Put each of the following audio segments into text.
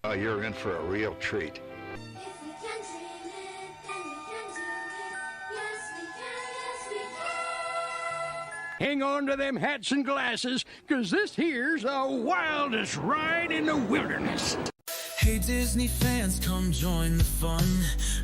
Oh, you're in for a real treat. If we can dream it, then we can do it. Yes, we can, yes, we can. Hang on to them hats and glasses, 'cause this here's the wildest ride in the wilderness. Hey Disney fans, come join the fun.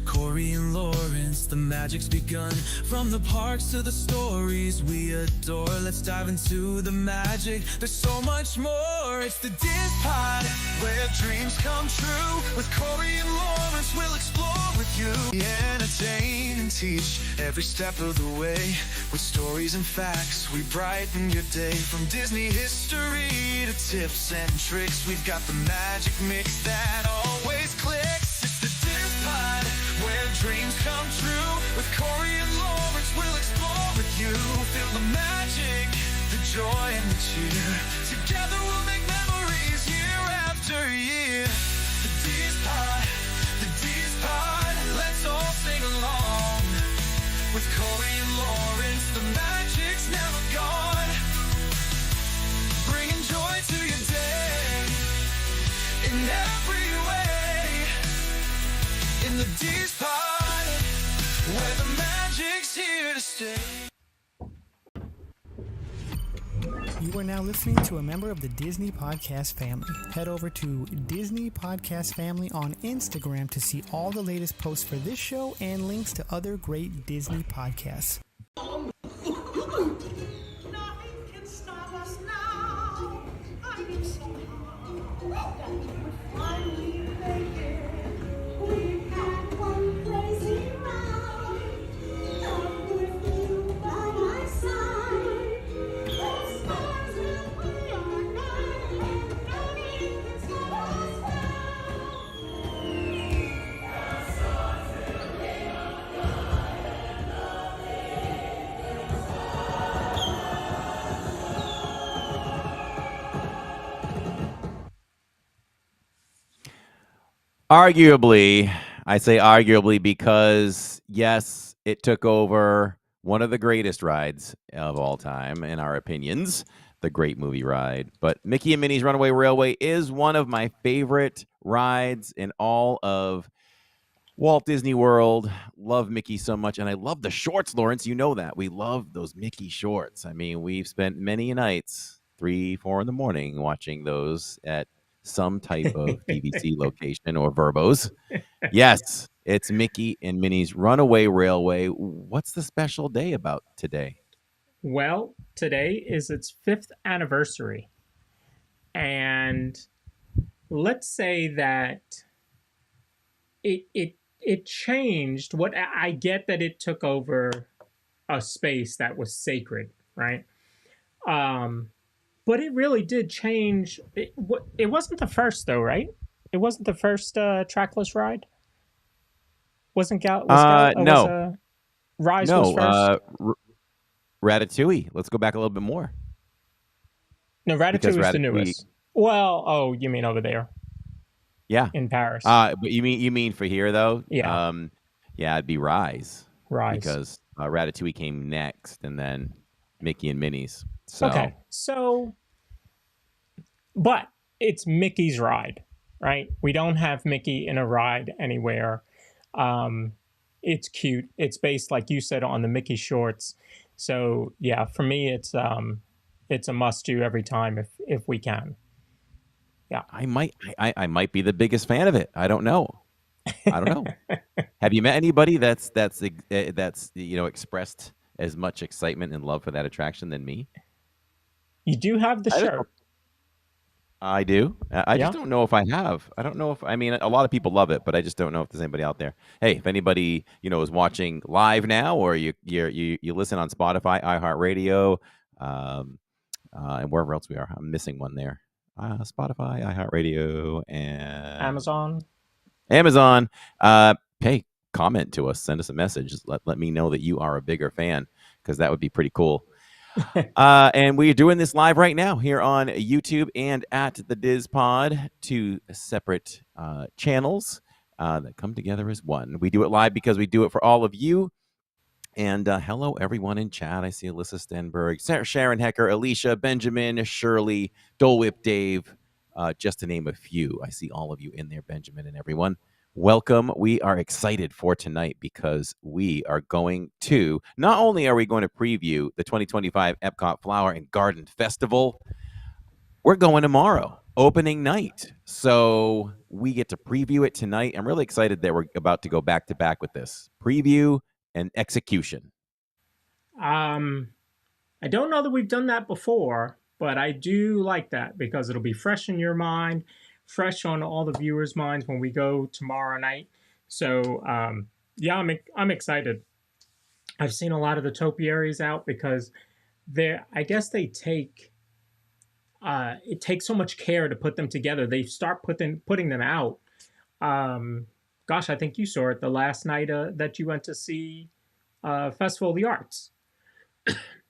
Cory and Lawrence, the magic's begun. From the parks to the stories we adore, let's dive into the magic. There's so much more. It's the DIZPod, where dreams come true. With Cory and Lawrence, we'll explore with you. We entertain and teach every step of the way. With stories and facts, we brighten your day. From Disney history to tips and tricks, we've got the magic mix that always clicks. It's the DIZPod, where dreams come true. With Cory and Lawrence, we'll explore with you. Feel the magic, the joy and the cheer. Together we'll make memories year after year. The DIZPod, the DIZPod, let's all sing along. With Cory and Lawrence, the magic's never gone. Bringing joy to your day in every way. In the DIZPod, where the magic's here to stay. You are now listening to a member of the Disney Podcast family. Head over to Disney Podcast Family on Instagram to see all the latest posts for this show and links to other great Disney podcasts. Nothing can stop us now. I knew somehow that we would finally make it. We had one crazy ride. Love with you by my side. The stars will be our guide, and nothing can stop us now. The stars will be our guide, and nothing can stop us. Arguably, I say arguably because, yes, it took over one of the greatest rides of all time, in our opinions, the Great Movie Ride. But Mickey and Minnie's Runaway Railway is one of my favorite rides in all of Walt Disney World. Love Mickey so much, and I love the shorts, Lawrence. You know that. We love those Mickey shorts. I mean, we've spent many nights, 3, 4 in the morning, watching those at some type of DVC location or Verbos. Yes, it's Mickey and Minnie's Runaway Railway. What's the special day about today? Well, today is its 5th anniversary. And let's say that it changed. What I get that it took over a space that was sacred, right? But it really did change. It wasn't the first, though, right? It wasn't the first trackless ride. No. Rise was first. Ratatouille. Let's go back a little bit more. No, Ratatouille was the newest. Well, oh, you mean over there? Yeah, in Paris. But you mean for here though? Yeah. Yeah, it'd be Rise. Rise. Because Ratatouille came next, and then Mickey and Minnie's. So. Okay, so, but it's Mickey's ride, right? We don't have Mickey in a ride anywhere. It's cute. It's based, like you said, on the Mickey shorts. So yeah, for me, it's a must-do every time if we can. Yeah, I might be the biggest fan of it. I don't know. Have you met anybody that's expressed as much excitement and love for that attraction than me? You do have the shirt. I do. I just don't know if I have. I don't know if, I mean, a lot of people love it, but I just don't know if there's anybody out there. Hey, if anybody, is watching live now, or you listen on Spotify, iHeartRadio, and wherever else we are, I'm missing one there. Spotify, iHeartRadio, and Amazon. Hey, comment to us, send us a message. Let me know that you are a bigger fan, because that would be pretty cool. And we're doing this live right now here on YouTube and at the DIZPod, 2 separate channels that come together as one. We do it live because we do it for all of you. And hello, everyone in chat. I see Alyssa Stenberg, Sharon Hecker, Alicia, Benjamin, Shirley, Dole Whip Dave, just to name a few. I see all of you in there, Benjamin and everyone. Welcome. We are excited for tonight because we are going to, not only are we going to preview the 2025 Epcot Flower and Garden Festival, we're going tomorrow, opening night. So we get to preview it tonight. I'm really excited that we're about to go back to back with this preview and execution. I don't know that we've done that before, but I do like that because it'll be fresh in your mind, fresh on all the viewers' minds when we go tomorrow night. So yeah, I'm excited. I've seen a lot of the topiaries out because I guess they take it takes so much care to put them together. They start putting them out. Gosh, I think you saw it the last night that you went to see Festival of the Arts.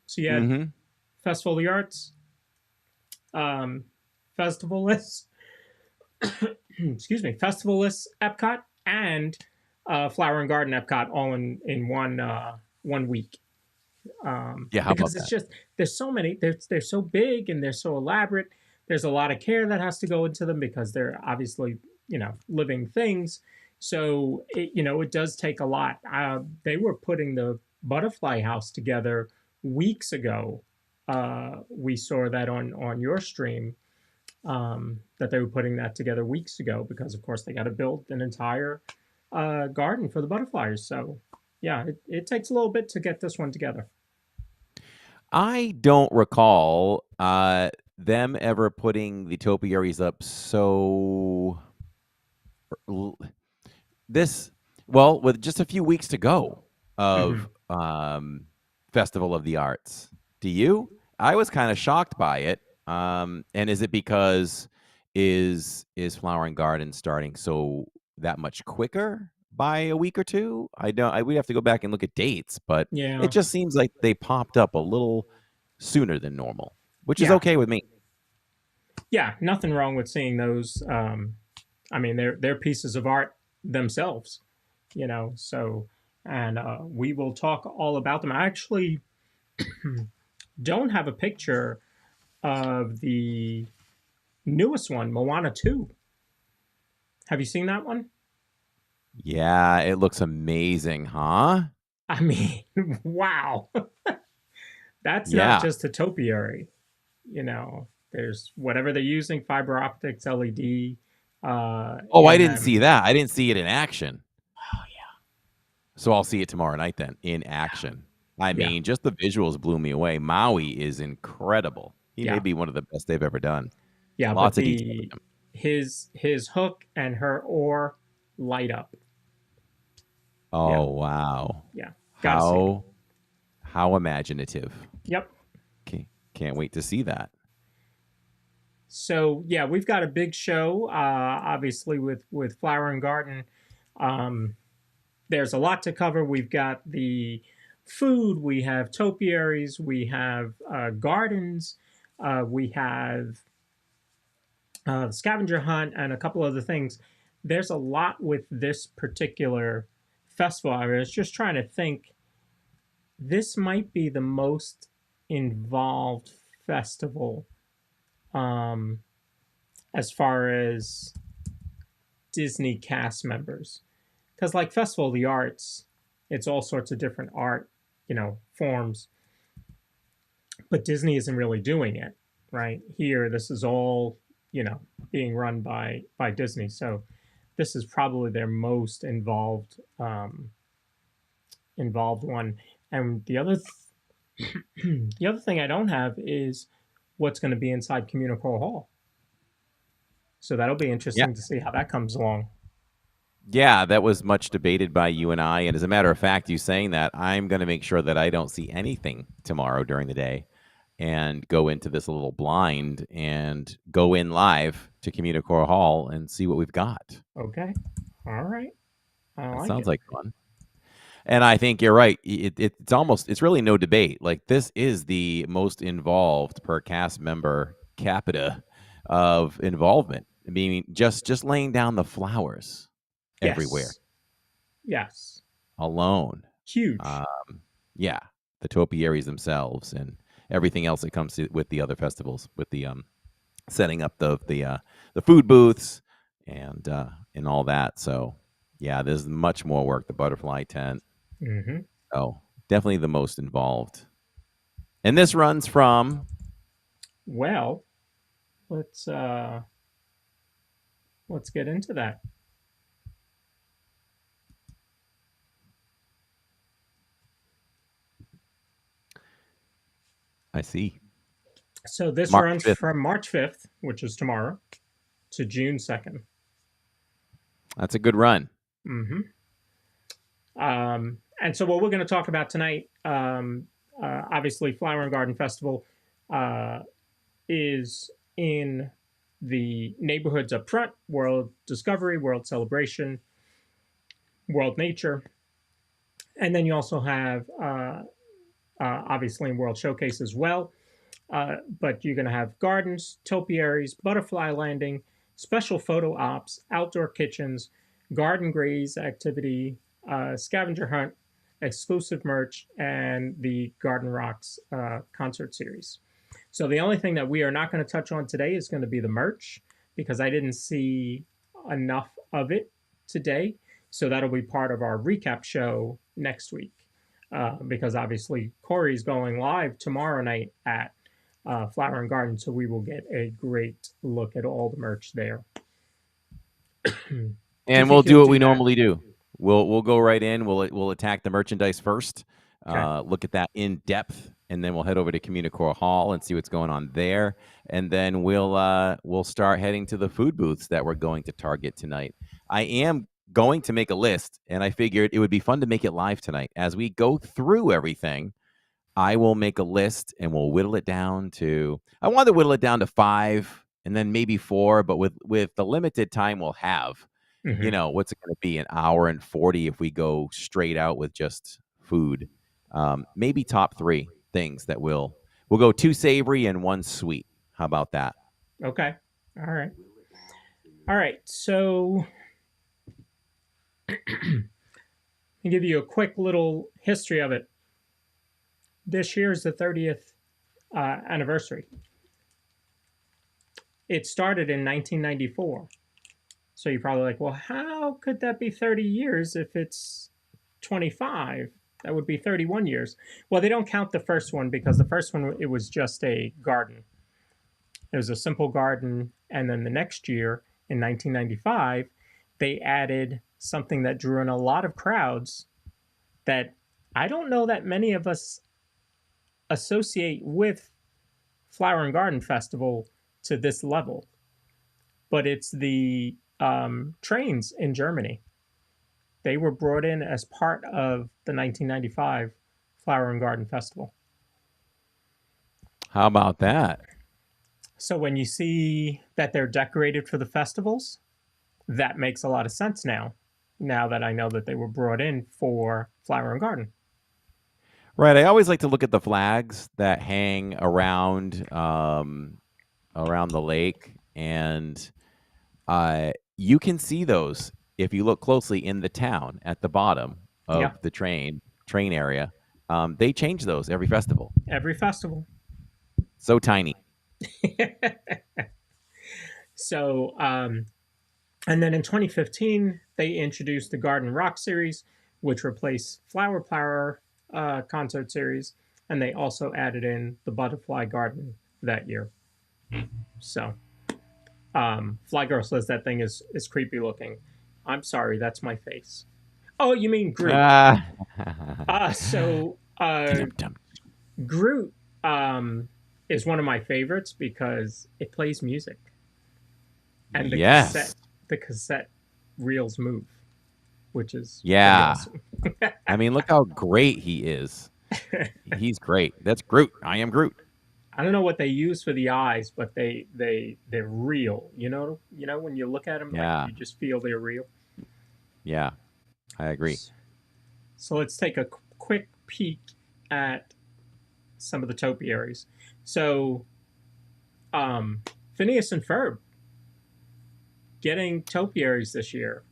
So you had Festival of the Arts, Festivalists, excuse me, Festivalists Epcot, and Flower and Garden Epcot all in one week. Yeah, how because about it's that? just there's so many. They're so big and they're so elaborate. There's a lot of care that has to go into them because they're obviously living things. So it does take a lot. They were putting the butterfly house together weeks ago. We saw that on your stream, that they were putting that together weeks ago because of course they got to build an entire garden for the butterflies. So yeah, it takes a little bit to get this one together. I don't recall them ever putting the topiaries up so with just a few weeks to go of Festival of the Arts. Do you? I was kind of shocked by it. And is it because is Flower and Garden starting so that much quicker by a week or two? We'd have to go back and look at dates, but Yeah. it just seems like they popped up a little sooner than normal, which is Yeah. okay with me. Yeah, nothing wrong with seeing those. I mean, they're pieces of art themselves, So, and we will talk all about them. I actually don't have a picture of the newest one, Moana 2. Have you seen that one? Yeah, it looks amazing, huh? I mean, wow. That's Yeah. not just a topiary. There's whatever they're using, fiber optics, LED. I didn't see that. I didn't see it in action. Oh, yeah. So I'll see it tomorrow night then, in action. I mean, just the visuals blew me away. Maui is incredible. He may be one of the best they've ever done. Yeah, Lots but of detail with him. his hook and her oar light up. Oh, wow. Yeah. Gotta see. How imaginative. Yep. Can't wait to see that. So yeah, we've got a big show, obviously with Flower and Garden. There's a lot to cover. We've got the food, we have topiaries, we have gardens, we have the scavenger hunt, and a couple other things. There's a lot with this particular festival. I was just trying to think. This might be the most involved festival as far as Disney cast members. Because like Festival of the Arts, it's all sorts of different art, forms. But Disney isn't really doing it, right? Here, this is all, being run by Disney. So this is probably their most involved one. And the other thing I don't have is what's going to be inside Communicore Hall. So that'll be interesting to see how that comes along. Yeah, that was much debated by you and I. And as a matter of fact, you saying that, I'm going to make sure that I don't see anything tomorrow during the day and go into this a little blind and go in live to Communicore Hall and see what we've got. Okay. All right. That sounds like fun. And I think you're right. It's really no debate. Like, this is the most involved per cast member capita of involvement. I mean, just laying down the flowers everywhere. Yes. Alone. Huge. Yeah. The topiaries themselves and everything else that comes with the other festivals, with the setting up the food booths and all that. So yeah, there's much more work. The butterfly tent. Hmm. Oh, definitely the most involved. And this runs from Well, let's get into that. I see So this March runs 5th. from March 5th, which is tomorrow, to June 2nd. That's a good run. Hmm. And so what we're going to talk about tonight, obviously, Flower and Garden Festival is in the neighborhoods up front: World Discovery, World Celebration, World Nature, and then you also have obviously World Showcase as well. But you're going to have gardens, topiaries, butterfly landing, special photo ops, outdoor kitchens, garden graze activity, scavenger hunt, exclusive merch, and the Garden Rocks concert series. So the only thing that we are not going to touch on today is going to be the merch, because I didn't see enough of it today. So that'll be part of our recap show next week. Because obviously Cory's going live tomorrow night at Flower and Garden, so we will get a great look at all the merch there. And we'll do what we normally do. We'll go right in. We'll attack the merchandise first. Okay. Look at that in depth, and then we'll head over to Communicore Hall and see what's going on there. And then we'll start heading to the food booths that we're going to target tonight. I am going to make a list, and I figured it would be fun to make it live tonight. As we go through everything, I will make a list and we'll whittle it down to. I want to whittle it down to 5 and then maybe 4, but with the limited time we'll have. Mhm. What's it going to be, an hour and 40 if we go straight out with just food? Maybe top 3 things that we'll go 2 savory and 1 sweet. How about that? Okay. All right. All right. So I'll give you a quick little history of it. This year is the 30th anniversary. It started in 1994. So you're probably like, well, how could that be 30 years if it's 25? That would be 31 years. Well, they don't count the first one, because the first one, it was just a garden. It was a simple garden. And then the next year, in 1995, they added something that drew in a lot of crowds that I don't know that many of us associate with Flower and Garden Festival to this level. But it's the trains in Germany. They were brought in as part of the 1995 Flower and Garden Festival. How about that? So when you see that they're decorated for the festivals, that makes a lot of sense now that I know that they were brought in for Flower and Garden. Right. I always like to look at the flags that hang around the lake, and you can see those if you look closely in the town at the bottom of Yeah. the train area. They change those every festival. Every festival. So tiny. So, and then in 2015, they introduced the Garden Rock series, which replaced Flower Power concert series, and they also added in the Butterfly Garden that year. So, Fly Girl says that thing is creepy looking. I'm sorry, that's my face. Oh, you mean Groot? So Groot is one of my favorites because it plays music, and Yes. the cassette reels move, which is Yeah. pretty awesome. I mean, look how great he is. He's great. That's Groot. I am Groot. I don't know what they use for the eyes, but they're real. You know when you look at them, Yeah. like, you just feel they're real. Yeah, I agree. So let's take a quick peek at some of the topiaries. So, Phineas and Ferb getting topiaries this year.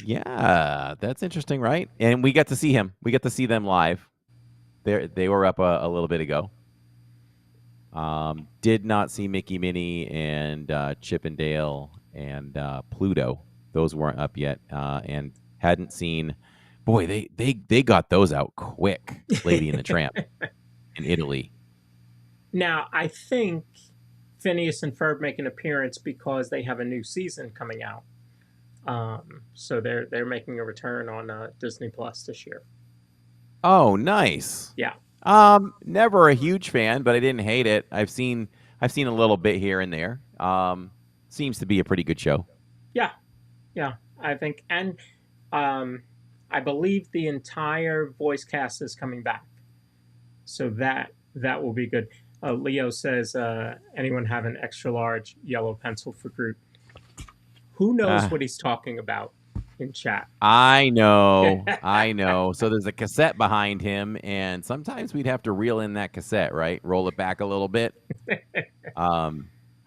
Yeah, that's interesting, right? And we get to see him. We get to see them live. They were up a little bit ago. Did not see Mickey, Minnie, and Chip and Dale and Pluto. Those weren't up yet, and hadn't seen. Boy, they got those out quick. Lady and the Tramp in Italy. Now, I think Phineas and Ferb make an appearance because they have a new season coming out. So they're making a return on Disney Plus this year. Oh, nice. Yeah. Never a huge fan, but I didn't hate it. I've seen a little bit here and there. Seems to be a pretty good show. Yeah, I think, and I believe the entire voice cast is coming back, so that will be good. Leo says, anyone have an extra large yellow pencil for Groot? Who knows what he's talking about in chat? I know. So there's a cassette behind him, and sometimes we'd have to reel in that cassette, right? Roll it back a little bit. How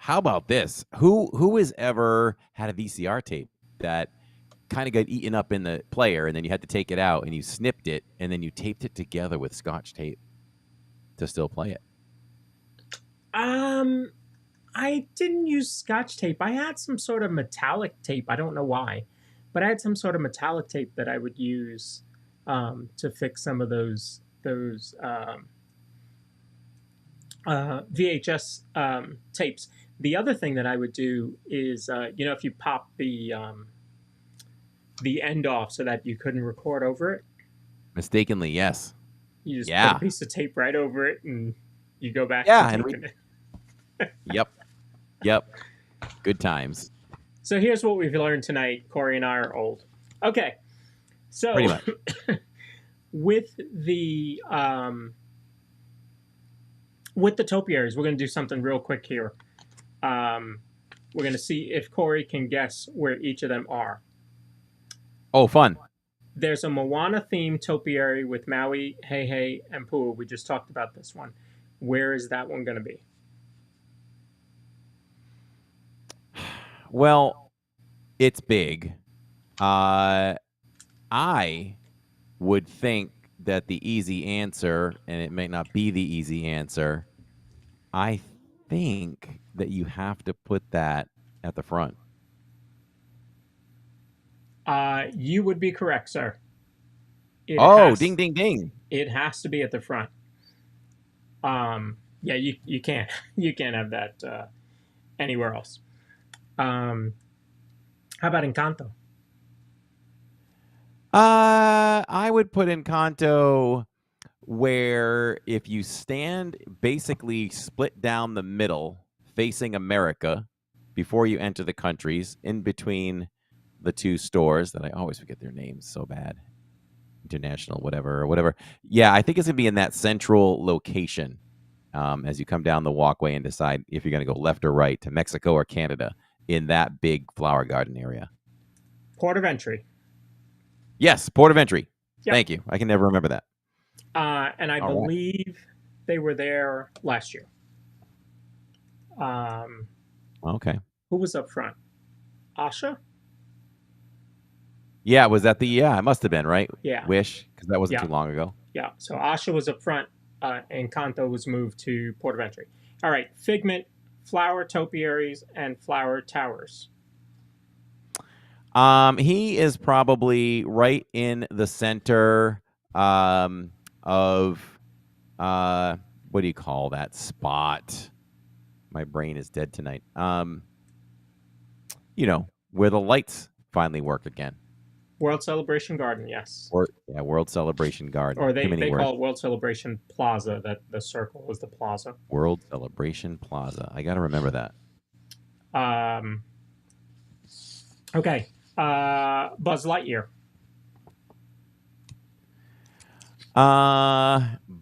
about this? Who has ever had a VCR tape that kind of got eaten up in the player, and then you had to take it out, and you snipped it, and then you taped it together with Scotch tape to still play it? I didn't use Scotch tape. I had some sort of metallic tape. I don't know why, but I had some sort of metallic tape that I would use to fix some of those VHS tapes. The other thing that I would do is, if you pop the end off so that you couldn't record over it. Mistakenly, yes. You just put a piece of tape right over it, and you go back. Yep. Good times. So here's what we've learned tonight. Cory and I are old. Okay. So pretty much. with the topiaries, we're going to do something real quick here. We're going to see if Cory can guess where each of them are. Oh, fun. There's a Moana themed topiary with Maui, Hey Hey, and Pua. We just talked about this one. Where is that one going to be? Well, it's big. I would think that the easy answer, and it may not be the easy answer, I think that you have to put that at the front. You would be correct, sir. Ding, ding, ding. It has to be at the front. Yeah, you can't have that anywhere else. How about Encanto? I would put Encanto where if you stand basically split down the middle facing America before you enter the countries, in between the two stores that I always forget their names so bad. International, whatever. Yeah, I think it's going to be in that central location as you come down the walkway and decide if you're going to go left or right to Mexico or Canada in that big flower garden area. Port of entry. Yes, port of entry. Yep. Thank you. I can never remember that. And I believe they were there last year. Okay. Who was up front? Asha? Yeah, was that it must have been, right? Yeah. Wish, because that wasn't too long ago. Yeah, so Asha was up front, and Encanto was moved to port of entry. All right, Figment, flower topiaries, and flower towers. He is probably right in the center of what do you call that spot? My brain is dead tonight. Where the lights finally work again. World Celebration Garden, yes. World Celebration Garden. Or they call it World Celebration Plaza. That the circle was the plaza. World Celebration Plaza. I got to remember that. Okay. Buzz Lightyear.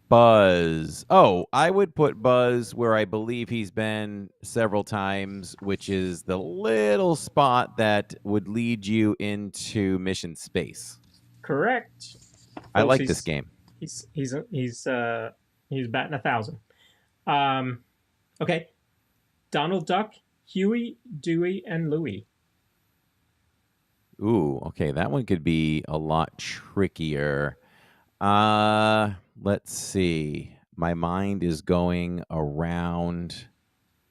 Buzz. Oh, I would put Buzz where I believe he's been several times, which is the little spot that would lead you into Mission Space. Correct. I like this game. He's batting 1,000. Okay. Donald Duck, Huey, Dewey, and Louie. Ooh, okay. That one could be a lot trickier. Let's see. my mind is going around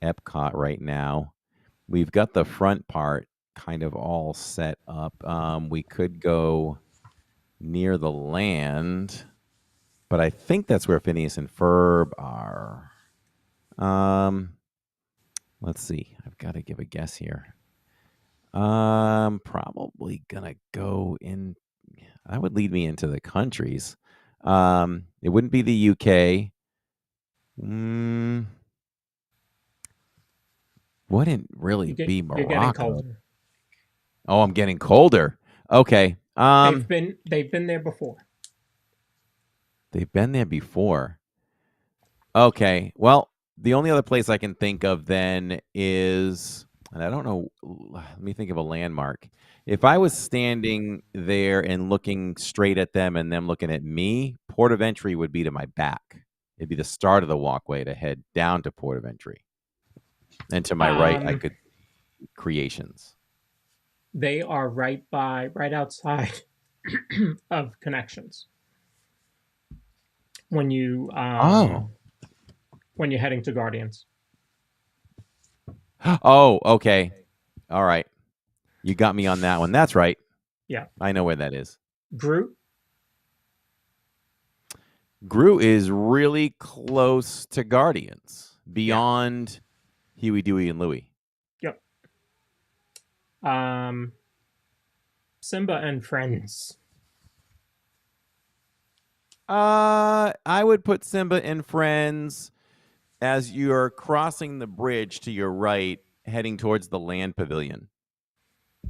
Epcot right now. We've got the front part kind of all set up. We could go near the land, but I think that's where Phineas and Ferb are. Let's see. I've got to give a guess here. Probably gonna go in. That would lead me into the countries. It wouldn't be the UK. Wouldn't really be You're getting Morocco. colder. Oh, I'm getting colder. Okay. They've been there before. They've been there before. Okay. Well, the only other place I can think of then is, and I don't know, let me think of a landmark. If I was standing there and looking straight at them and them looking at me, port of entry would be to my back. It'd be the start of the walkway to head down to port of entry. And to my right, I could creations. They are right outside of Connections. When you when you're heading to Guardians. Oh, okay. All right. You got me on that one. That's right. Yeah. I know where that is. Groot. Groot is really close to Guardians, beyond Huey, Dewey, and Louie. Yep. Simba and Friends. I would put Simba and Friends as you're crossing the bridge to your right, heading towards the land pavilion.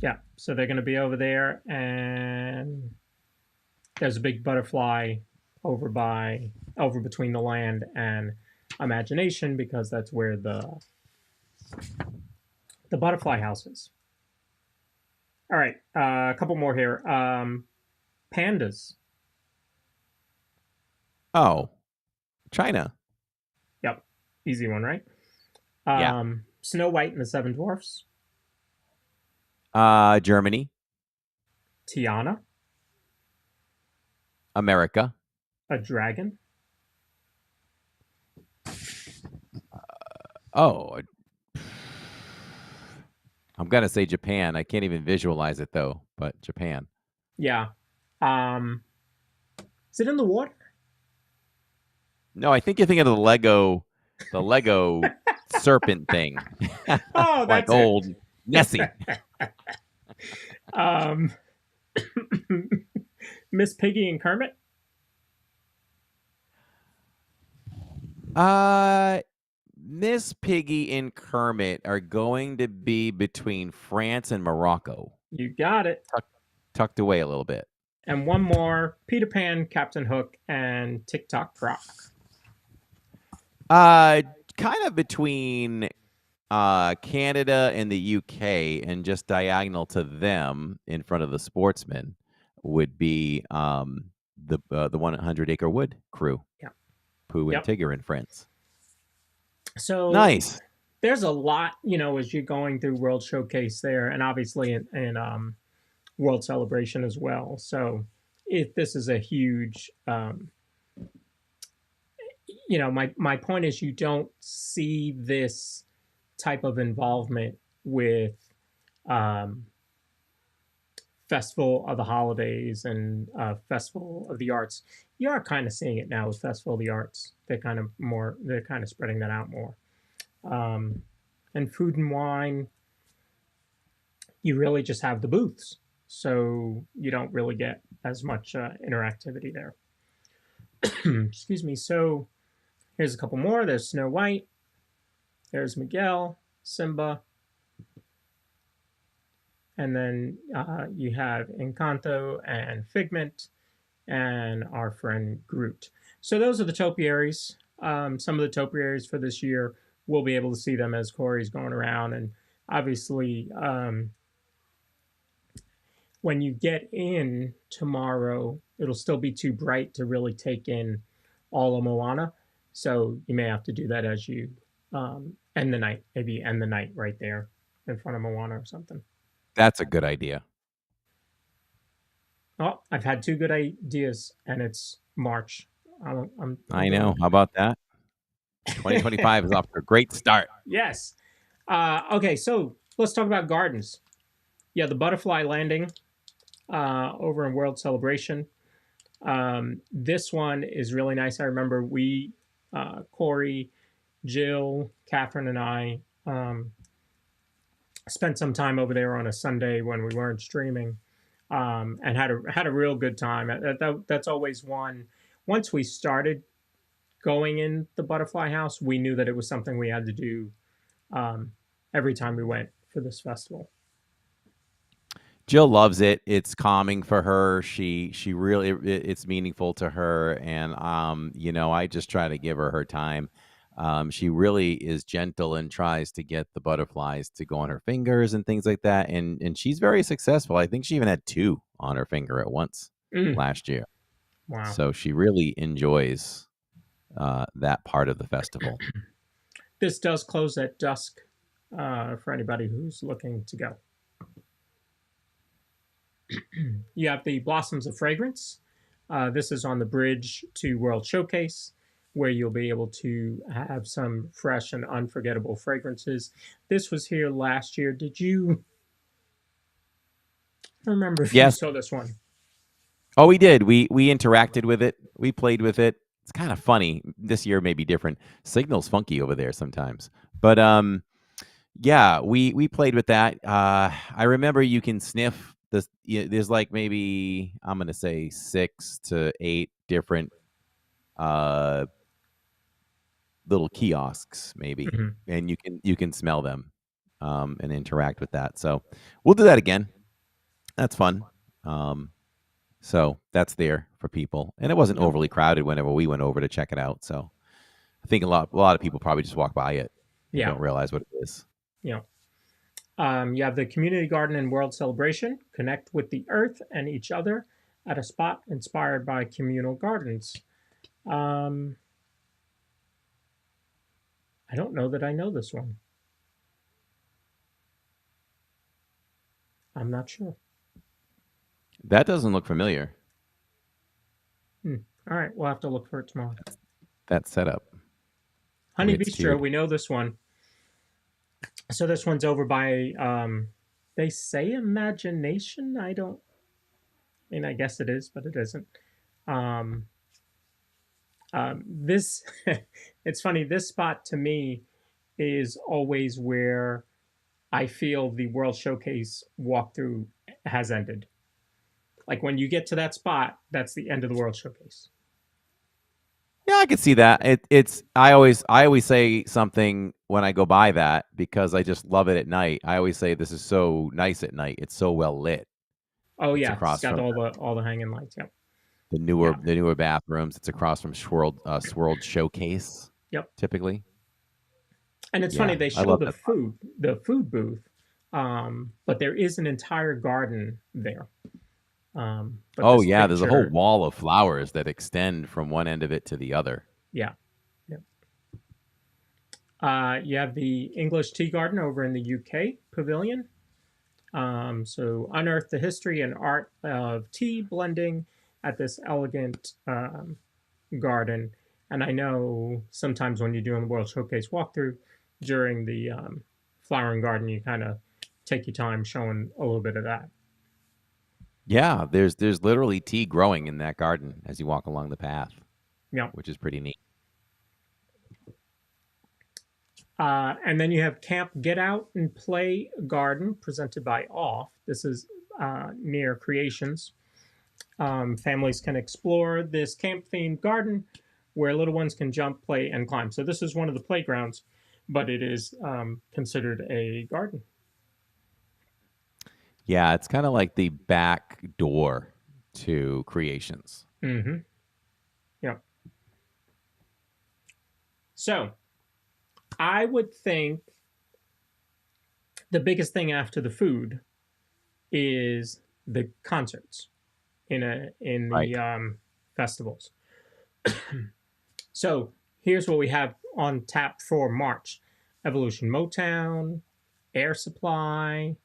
Yeah, so they're going to be over there, and there's a big butterfly over between the land and Imagination, because that's where the butterfly house is. All right, a couple more here. Pandas. Oh, China. Yep, easy one, right? Yeah. Snow White and the Seven Dwarfs. Germany. Tiana. America. A dragon. I'm gonna say Japan. I can't even visualize it though, but Japan. Yeah. Is it in the water? No, I think you're thinking of the Lego serpent thing. Oh, like that's old Nessie. Miss Piggy and Kermit. Miss Piggy and Kermit are going to be between France and Morocco. You got it. Tucked away a little bit. And one more: Peter Pan, Captain Hook, and TikTok Croc. Kind of between Canada and the UK, and just diagonal to them in front of the Sportsman would be the 100 Acre Wood crew. Yeah. Pooh and Tigger and friends. So nice. There's a lot, as you're going through World Showcase there, and obviously in World Celebration as well. So this is a huge, my point is, you don't see this type of involvement with Festival of the Holidays and Festival of the Arts. You are kind of seeing it now with Festival of the Arts. They're kind of spreading that out more. And food and wine, you really just have the booths. So you don't really get as much interactivity there. Excuse me. So here's a couple more. There's Snow White. There's Miguel, Simba. And then you have Encanto and Figment and our friend Groot. So those are the topiaries. Some of the topiaries for this year, we'll be able to see them as Cory's going around. And obviously, when you get in tomorrow, it'll still be too bright to really take in all of Moana. So you may have to do that as you end the night. Maybe end the night right there in front of Moana or something. That's a good idea. Oh, I've had two good ideas, and it's March I'm I doing know. it. How about that? 2025 is off to a great start. Yes. Okay, so let's talk about gardens. Yeah, the butterfly landing over in World Celebration. This one is really nice. I remember Corey, Jill, Catherine, and I spent some time over there on a Sunday when we weren't streaming, and had a real good time. That's always one. Once we started going in the butterfly house, we knew that it was something we had to do every time we went for this festival. Jill loves it. It's calming for her. She really it's meaningful to her, and I just try to give her her time. She really is gentle and tries to get the butterflies to go on her fingers and things like that, and she's very successful. I think she even had 2 on her finger at once last year. Wow. So she really enjoys that part of the festival. This does close at dusk for anybody who's looking to go. You have the Blossoms of Fragrance. This is on the bridge to World Showcase, where you'll be able to have some fresh and unforgettable fragrances. This was here last year. Did you I don't remember if you Yes. saw this one? Oh, we did. We interacted with it. We played with it. It's kind of funny. This year may be different. Signal's funky over there sometimes. But yeah, we played with that. I remember you can sniff this. There's like maybe I'm gonna say 6 to 8 different little kiosks, maybe, Mhm. and you can smell them and interact with that. So we'll do that again. That's fun. So that's there for people, and it wasn't overly crowded whenever we went over to check it out. So I think a lot of people probably just walk by it and Yeah. don't realize what it is. You you have the Community Garden and World Celebration. Connect with the earth and each other at a spot inspired by communal gardens. I don't know that I know this one. I'm not sure. That doesn't look familiar. All right, we'll have to look for it tomorrow. That setup. Honey It's Bistro, tiered. we know this one. So this one's over by they say Imagination. I mean, I guess it is, but it isn't. This it's funny, this spot to me is always where I feel the World Showcase walkthrough has ended. Like when you get to that spot, that's the end of the World Showcase. Yeah, I can see that. It's I always say something when I go by that because I just love it at night. I always say this is so nice at night. It's so well lit. Oh It's yeah, it's across got from all the hanging lights. Yep. the newer bathrooms. It's across from Swirled Showcase. Yep. Typically. And it's Yeah, funny, they I show love the that. food booth, but there is an entire garden there. But Oh this yeah, there's a whole picture, wall of flowers that extend from one end of it to the other. yeah, yeah. You have the English Tea Garden over in the UK Pavilion. So unearth the history and art of tea blending at this elegant garden. And I know sometimes when you're doing the World Showcase walkthrough during the flowering garden, you kind of take your time showing a little bit of that. Yeah, there's literally tea growing in that garden as you walk along the path, Yeah. which is pretty neat. And then you have Camp Get Out and Play Garden presented by Off. This is near Creations. Families can explore this camp themed garden where little ones can jump, play, and climb. So this is one of the playgrounds, but it is considered a garden. Yeah, it's kind of like the back door to Creations. Mm-hmm. Yeah. So I would think the biggest thing after the food is the concerts in the Right. festivals. So here's what we have on tap for March: Evolution Motown, Air Supply,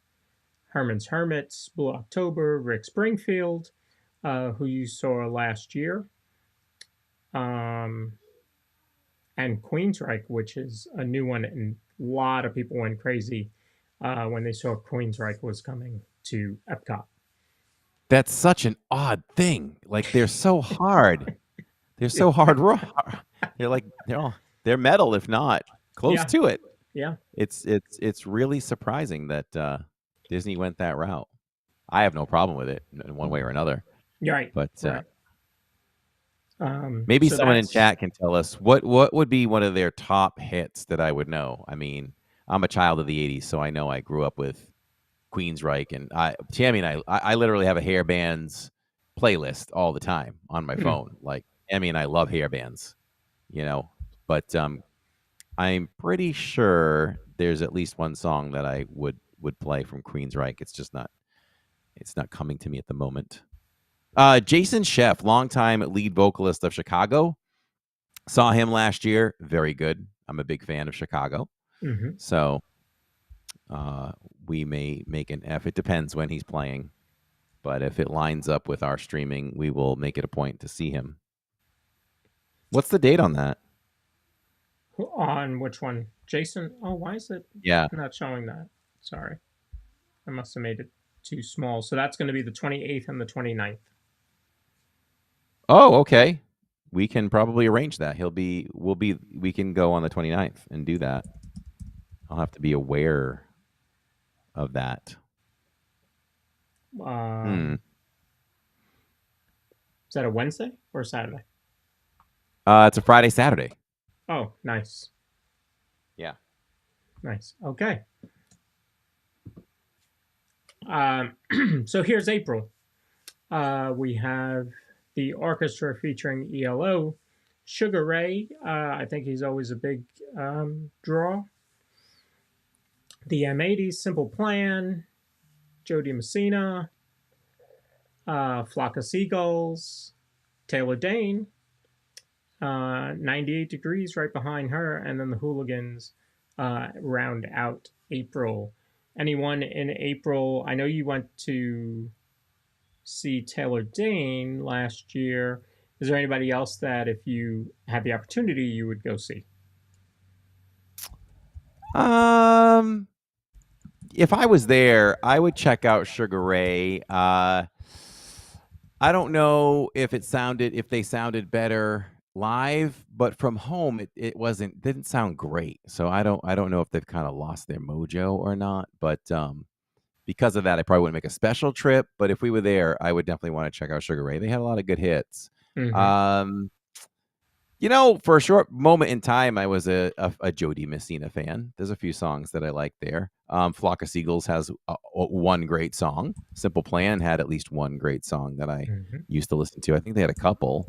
Herman's Hermits, Blue October, Rick Springfield, who you saw last year. and Queensryche, which is a new one, and a lot of people went crazy when they saw Queensryche was coming to Epcot. That's such an odd thing. Like they're so hard. They're so hard raw. They're like they're metal, if not close Yeah. to it. Yeah. It's really surprising that Disney went that route. I have no problem with it in one way or another. You're right. But right. maybe So someone in that's- chat can tell us what would be one of their top hits that I would know. I mean, I'm a child of the '80s, so I know I grew up with Queensryche, and Tammy and I literally have a hair bands playlist all the time on my phone. Like Tammy and I love hair bands, But I'm pretty sure there's at least one song that I would play from Queensryche. It's not coming to me at the moment. Jason Sheff, longtime lead vocalist of Chicago. Saw him last year. Very good. I'm a big fan of Chicago. Mhm. So we may make an effort. It depends when he's playing. But if it lines up with our streaming, we will make it a point to see him. What's the date on that? On which one? Jason? Oh, why is it not showing that? Sorry. I must have made it too small. So that's going to be the 28th and the 29th. Oh, okay. We can probably arrange that. We can go on the 29th and do that. I'll have to be aware of that. Is that a Wednesday or a Saturday? It's a Friday, Saturday. Oh, nice. Yeah. Nice. Okay. So here's April. We have the orchestra featuring ELO, Sugar Ray. I think he's always a big draw. The M80s, Simple Plan, Jody Messina, Flock of Seagulls, Taylor Dane, 98 Degrees right behind her, and then the Hooligans round out April. Anyone in April? I know you went to see Taylor Dane last year. Is there anybody else that, if you had the opportunity, you would go see? If I was there, I would check out Sugar Ray. I don't know if they sounded better live, but from home it didn't sound great. So I don't know if they've kind of lost their mojo or not. But because of that, I probably wouldn't make a special trip. But if we were there, I would definitely want to check out Sugar Ray. They had a lot of good hits. Mhm. For a short moment in time, I was a Jody Messina fan. There's a few songs that I like there. Flock of Seagulls has one great song. Simple Plan had at least one great song that I used to listen to. I think they had a couple.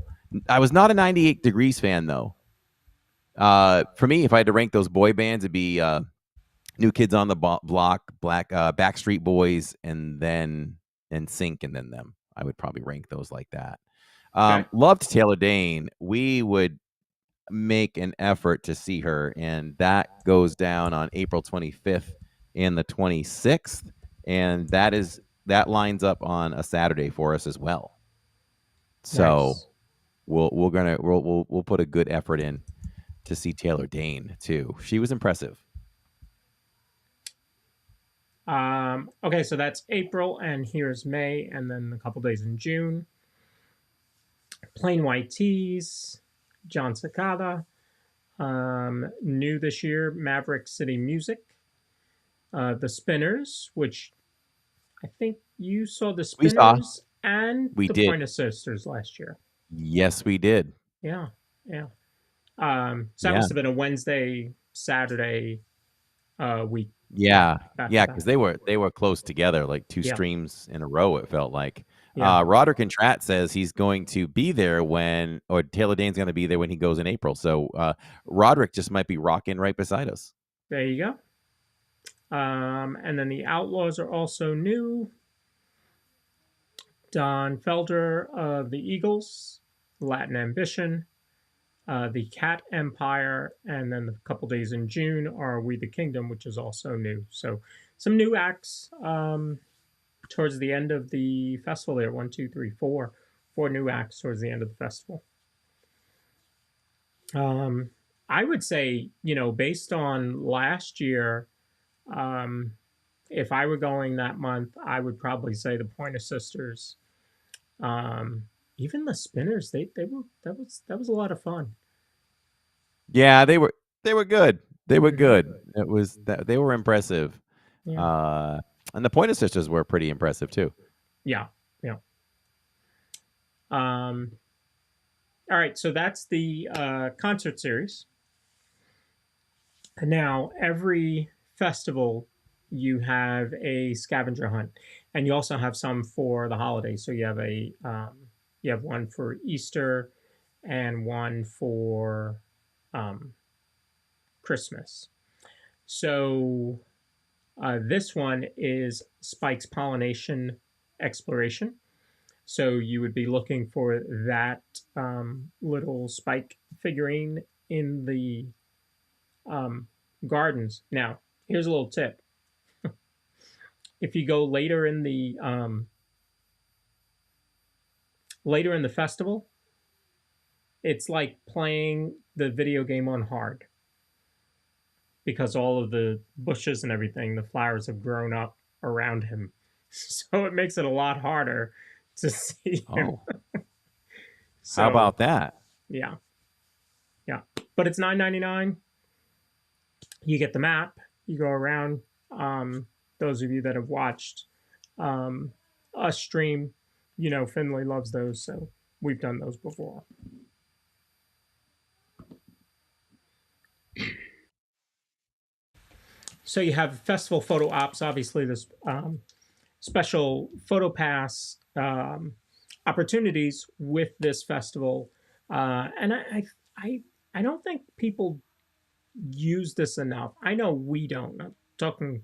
I was not a 98 Degrees fan, though. For me, if I had to rank those boy bands, it'd be New Kids on the Block, Backstreet Boys, and then NSYNC, and then them. I would probably rank those like that. Loved Taylor Dane. We would make an effort to see her, and that goes down on April 25th and the 26th, and that lines up on a Saturday for us as well. So Nice. we'll put a good effort in to see Taylor Dane too. She was impressive. Okay, so that's April, and here's May, and then a couple days in June. Plain White Tees, John Cicada. New this year, Maverick City Music. The Spinners, which I think you saw the We saw. Spinners and We the did. Pointer Sisters last year. Yes, we did. Yeah. So that must have been a Wednesday, Saturday week. Yeah, back to yeah, back. because they were close together, like two Yeah. streams in a row. It felt like. Yeah. Roderick and Tratt says he's going to be there or Taylor Dane's going to be there when he goes in April. So Roderick just might be rocking right beside us. There you go. And then the Outlaws are also new. Don Felder of the Eagles, Latin Ambition, the Cat Empire, and then a couple days in June are We the Kingdom, which is also new. So some new acts towards the end of the festival there. 1, 2, 3, 4 new acts towards the end of the festival. Um, I would say, based on last year, um, if I were going that month, I would probably say the Pointer Sisters. Um, Even the Spinners, they were that was a lot of fun. Yeah, they were good. They were Mhm. good. It was that they were impressive. Yeah, Uh, and the Pointer Sisters were pretty impressive too. yeah, yeah. Um, all right, so that's the concert series. Now, every festival, you have a scavenger hunt, and you also have some for the holidays. So you have one for Easter, and one for um, Christmas. So this one is Spike's pollination exploration. So you would be looking for that little Spike figurine in the um, gardens. Now, here's a little tip: if you go later in the festival, it's like playing the video game on hard because all of the bushes and everything, the flowers have grown up around him, so it makes it a lot harder to see him. Oh, how So about that? yeah, yeah, but it's $9.99. You get the map. You go around. Those of you that have watched um, us stream, Finley loves those, so we've done those before. So you have festival photo ops. Obviously, there's special photo pass opportunities with this festival, and I don't think people use this enough. I know we don't. I'm talking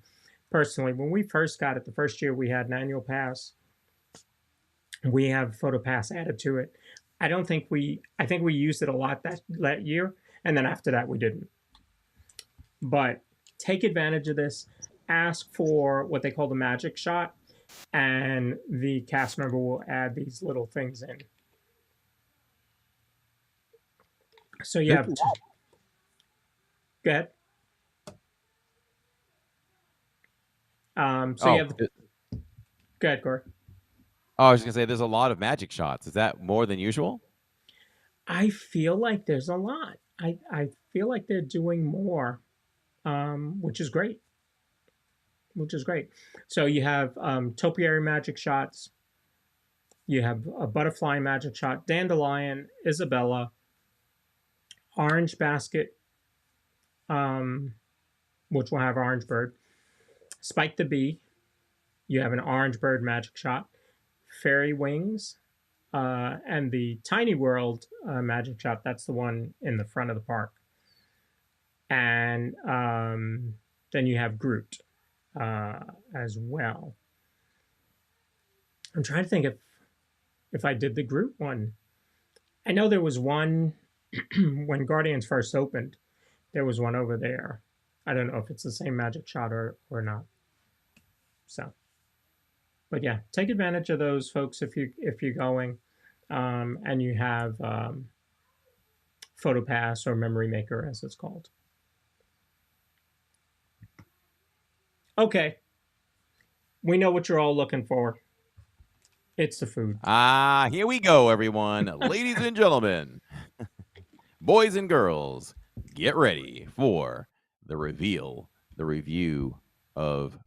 personally. When we first got it, the first year we had an annual pass. We have photo pass added to it. I think we used it a lot that year, and then after that we didn't. But take advantage of this. Ask for what they call the magic shot, and the cast member will add these little things in. So you have. Go ahead. So you Oh, have. Go ahead, Corey. oh, I was gonna say there's a lot of magic shots. Is that more than usual? I feel like there's a lot. I feel like they're doing more, which is great. Which is great. So you have topiary magic shots. You have a butterfly magic shot, dandelion, Isabella, orange basket, um, which will have orange bird, spike the bee. You have an orange bird magic shot, fairy wings, and the tiny world magic shot. That's the one in the front of the park. And then you have Groot as well. I'm trying to think if I did the Groot one. I know there was one when Guardians first opened. There was one over there. I don't know if it's the same magic shot or not. So, but yeah, take advantage of those folks if you're going, and you have PhotoPass or Memory Maker as it's called. Okay, we know what you're all looking for. It's the food. Ah, here we go, everyone. Ladies and gentlemen, boys and girls, get ready for the review of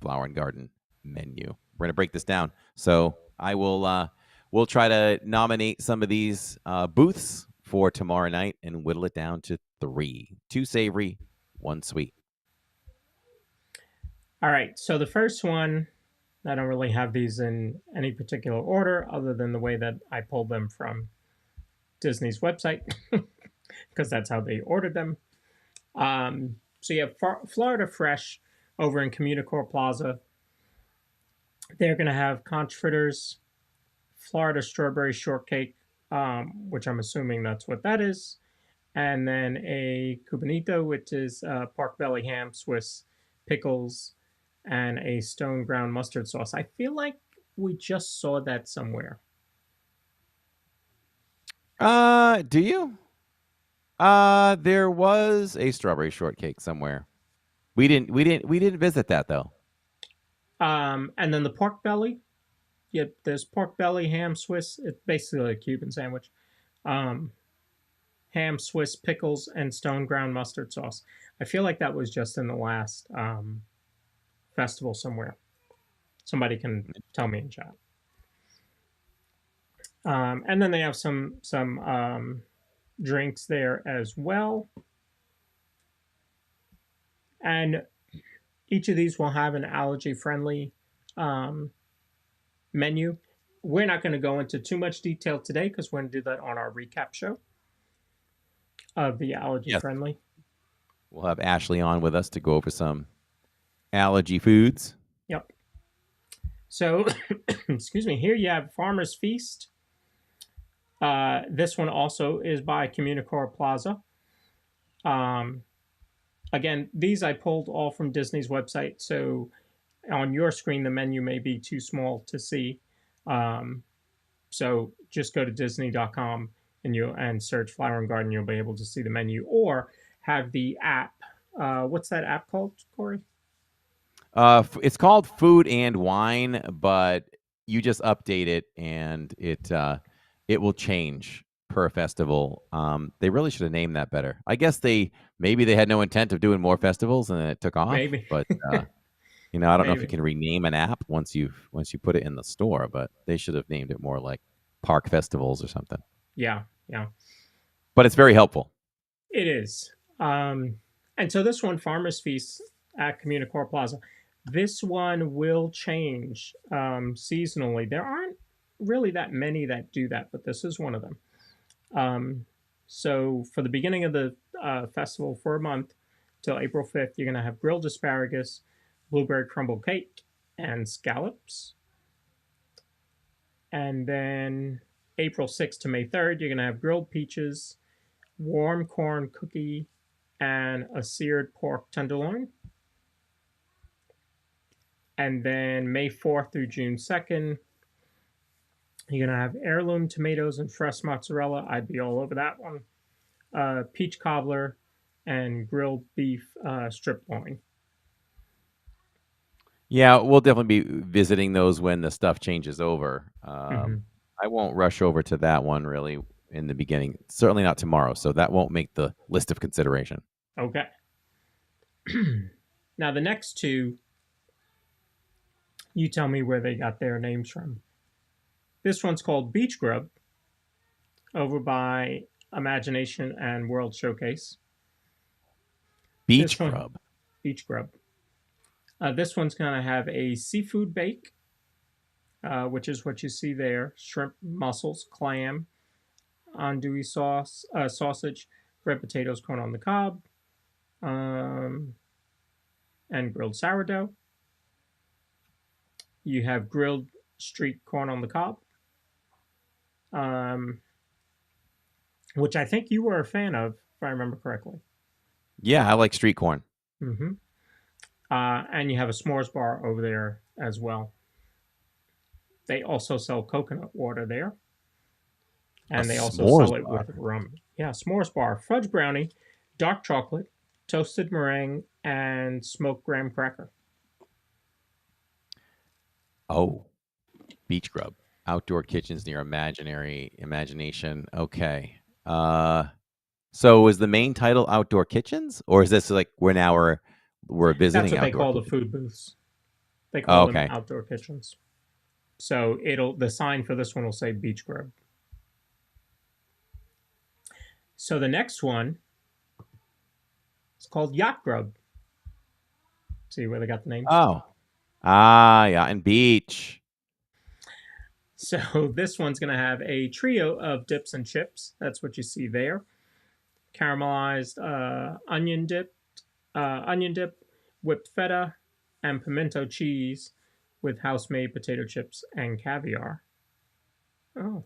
Flower and Garden menu. We're gonna break this down. So I will we'll try to nominate some of these booths for tomorrow night and whittle it down to 3: 2 savory, 1 sweet. All right, so the first one, I don't really have these in any particular order other than the way that I pulled them from Disney's website because that's how they ordered them. So you have Florida Fresh over in Communicore Plaza. They're going to have conch fritters, Florida Strawberry Shortcake, which I'm assuming that's what that is, and then a cubanito, which is pork belly ham, Swiss pickles, and a stone ground mustard sauce. I feel like we just saw that somewhere. Do you? There was a strawberry shortcake somewhere. We didn't visit that though. And then the pork belly. Yeah, there's pork belly, ham, Swiss. It's basically a Cuban sandwich. Um, Ham, Swiss, pickles, and stone ground mustard sauce. I feel like that was just in the last festival somewhere. Somebody can tell me in chat. And then they have some drinks there as well. And each of these will have an allergy-friendly menu. We're not going to go into too much detail today because we're going to do that on our recap show of the allergy-friendly. Yes. We'll have Ashley on with us to go over some allergy foods. Yep. So, excuse me, here you have Farmer's Feast. This one also is by Communicore Plaza. Again, these I pulled all from Disney's website, so on your screen the menu may be too small to see. So just go to Disney.com and search Flower and Garden. You'll be able to see the menu, or have the app. What's that app called, Corey? It's called Food and Wine, but you just update it and it will change per festival. They really should have named that better. I guess maybe they had no intent of doing more festivals and it took off. Maybe. But I don't know if you can rename an app once you put it in the store, but they should have named it more like Park Festivals or something. Yeah. But it's very helpful. It is. And so this one, Farmer's Feast at Communicore Plaza, this one will change seasonally. There aren't really that many that do that, but this is one of them. So for the beginning of the festival for a month till April 5th, you're going to have grilled asparagus, blueberry crumble cake, and scallops. And then April 6th to May 3rd, you're going to have grilled peaches, warm corn cookie, and a seared pork tenderloin. And then May 4th through June 2nd, you're going to have heirloom tomatoes and fresh mozzarella. I'd be all over that one. Peach cobbler and grilled beef strip loin. Yeah, we'll definitely be visiting those when the stuff changes over. I won't rush over to that one really in the beginning. Certainly not tomorrow, so that won't make the list of consideration. Okay. Now the next two, you tell me where they got their names from. This one's called Beach Grub, over by Imagination and World Showcase. Beach Grub. Beach Grub. This one's going to have a seafood bake, which is what you see there. Shrimp, mussels, clam, andouille sauce, sausage, red potatoes, corn on the cob, and grilled sourdough. You have grilled street corn on the cob, which I think you were a fan of, if I remember correctly. Yeah, I like street corn. Mm-hmm. And you have a s'mores bar over there as well. They also sell coconut water there. And they also sell it with rum. Yeah, s'mores bar, fudge brownie, dark chocolate, toasted meringue, and smoked graham cracker. Oh, Beach Grub. Outdoor kitchens near Imagination. Okay. So is the main title Outdoor Kitchens? Or is this like we're visiting? That's what they call the food booths. They call them outdoor kitchens. So the sign for this one will say Beach Grub. So the next one is called Yacht Grub. See where they got the name? Yeah, and beach. So this one's going to have a trio of dips and chips. That's what you see there. Caramelized onion dip, whipped feta, and pimento cheese with house-made potato chips and caviar. Oh,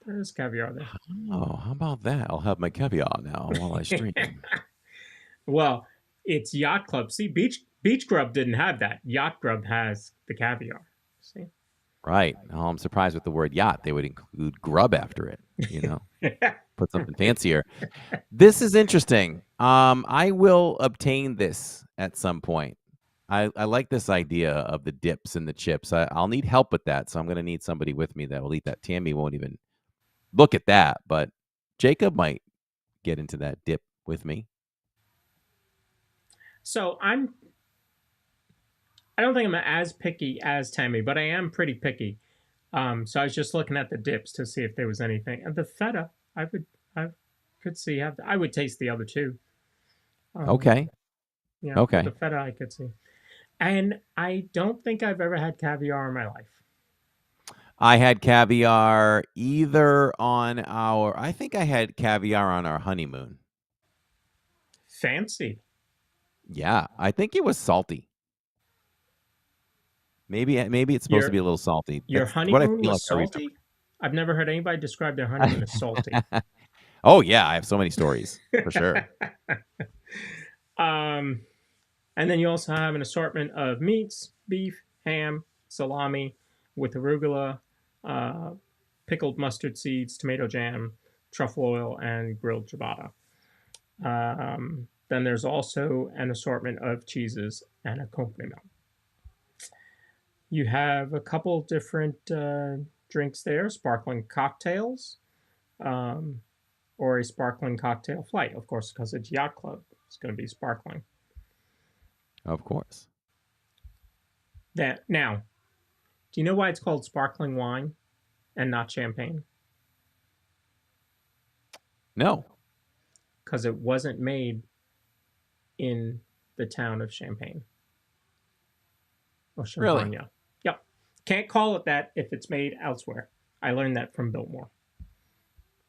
there is caviar there. Oh, how about that? I'll have my caviar now while I stream. Well, it's Yacht Club. See, Beach Grub didn't have that. Yacht Grub has the caviar. See? Right. Oh, I'm surprised with the word yacht. They would include grub after it, put something fancier. This is interesting. I will obtain this at some point. I like this idea of the dips and the chips. I'll need help with that, so I'm going to need somebody with me that will eat that. Tammy won't even look at that, but Jacob might get into that dip with me. So I don't think I'm as picky as Tammy, but I am pretty picky. So I was just looking at the dips to see if there was anything. And the feta, I could see. I would taste the other two. Okay. Yeah. Okay. The feta, I could see. And I don't think I've ever had caviar in my life. I had caviar either on I think I had caviar on our honeymoon. Fancy. Yeah, I think it was salty. Maybe it's supposed to be a little salty. Your That's what I honeymoon feel was like I remember. salty? I've never heard anybody describe their honeymoon as salty. Oh yeah, I have so many stories for sure. And then you also have an assortment of meats, beef, ham, salami with arugula, pickled mustard seeds, tomato jam, truffle oil, and grilled ciabatta. Then there's also an assortment of cheeses and accompaniment. You have a couple different drinks there, sparkling cocktails, or a sparkling cocktail flight, of course, because it's Yacht Club. It's going to be sparkling. Of course. Now, do you know why it's called sparkling wine and not champagne? No. Because it wasn't made in the town of Champagne. Or Champagne. Really? Yep. Can't call it that if it's made elsewhere. I learned that from Biltmore.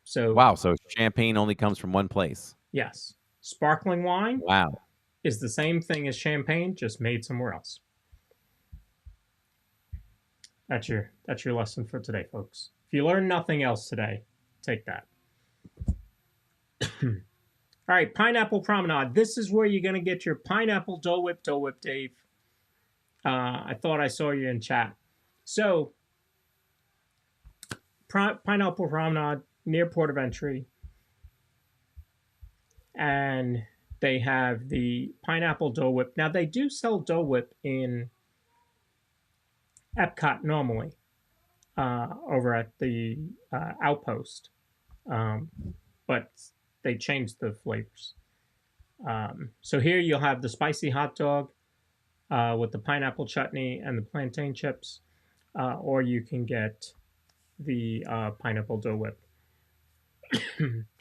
So Wow, so champagne only comes from one place. yes, sparkling wine Wow. is the same thing as champagne, just made somewhere else. That's your lesson for today, folks. If you learn nothing else today, take that. All right, Pineapple Promenade. This is where you're going to get your pineapple Dole Whip, Dave. I thought I saw you in chat. So, Pineapple Promenade near Port of Entry. And they have the pineapple Dole Whip. Now, they do sell Dole Whip in Epcot normally over at the Outpost. But they changed the flavors. So here you'll have the spicy hot dog with the pineapple chutney and the plantain chips, or you can get the pineapple Dole Whip.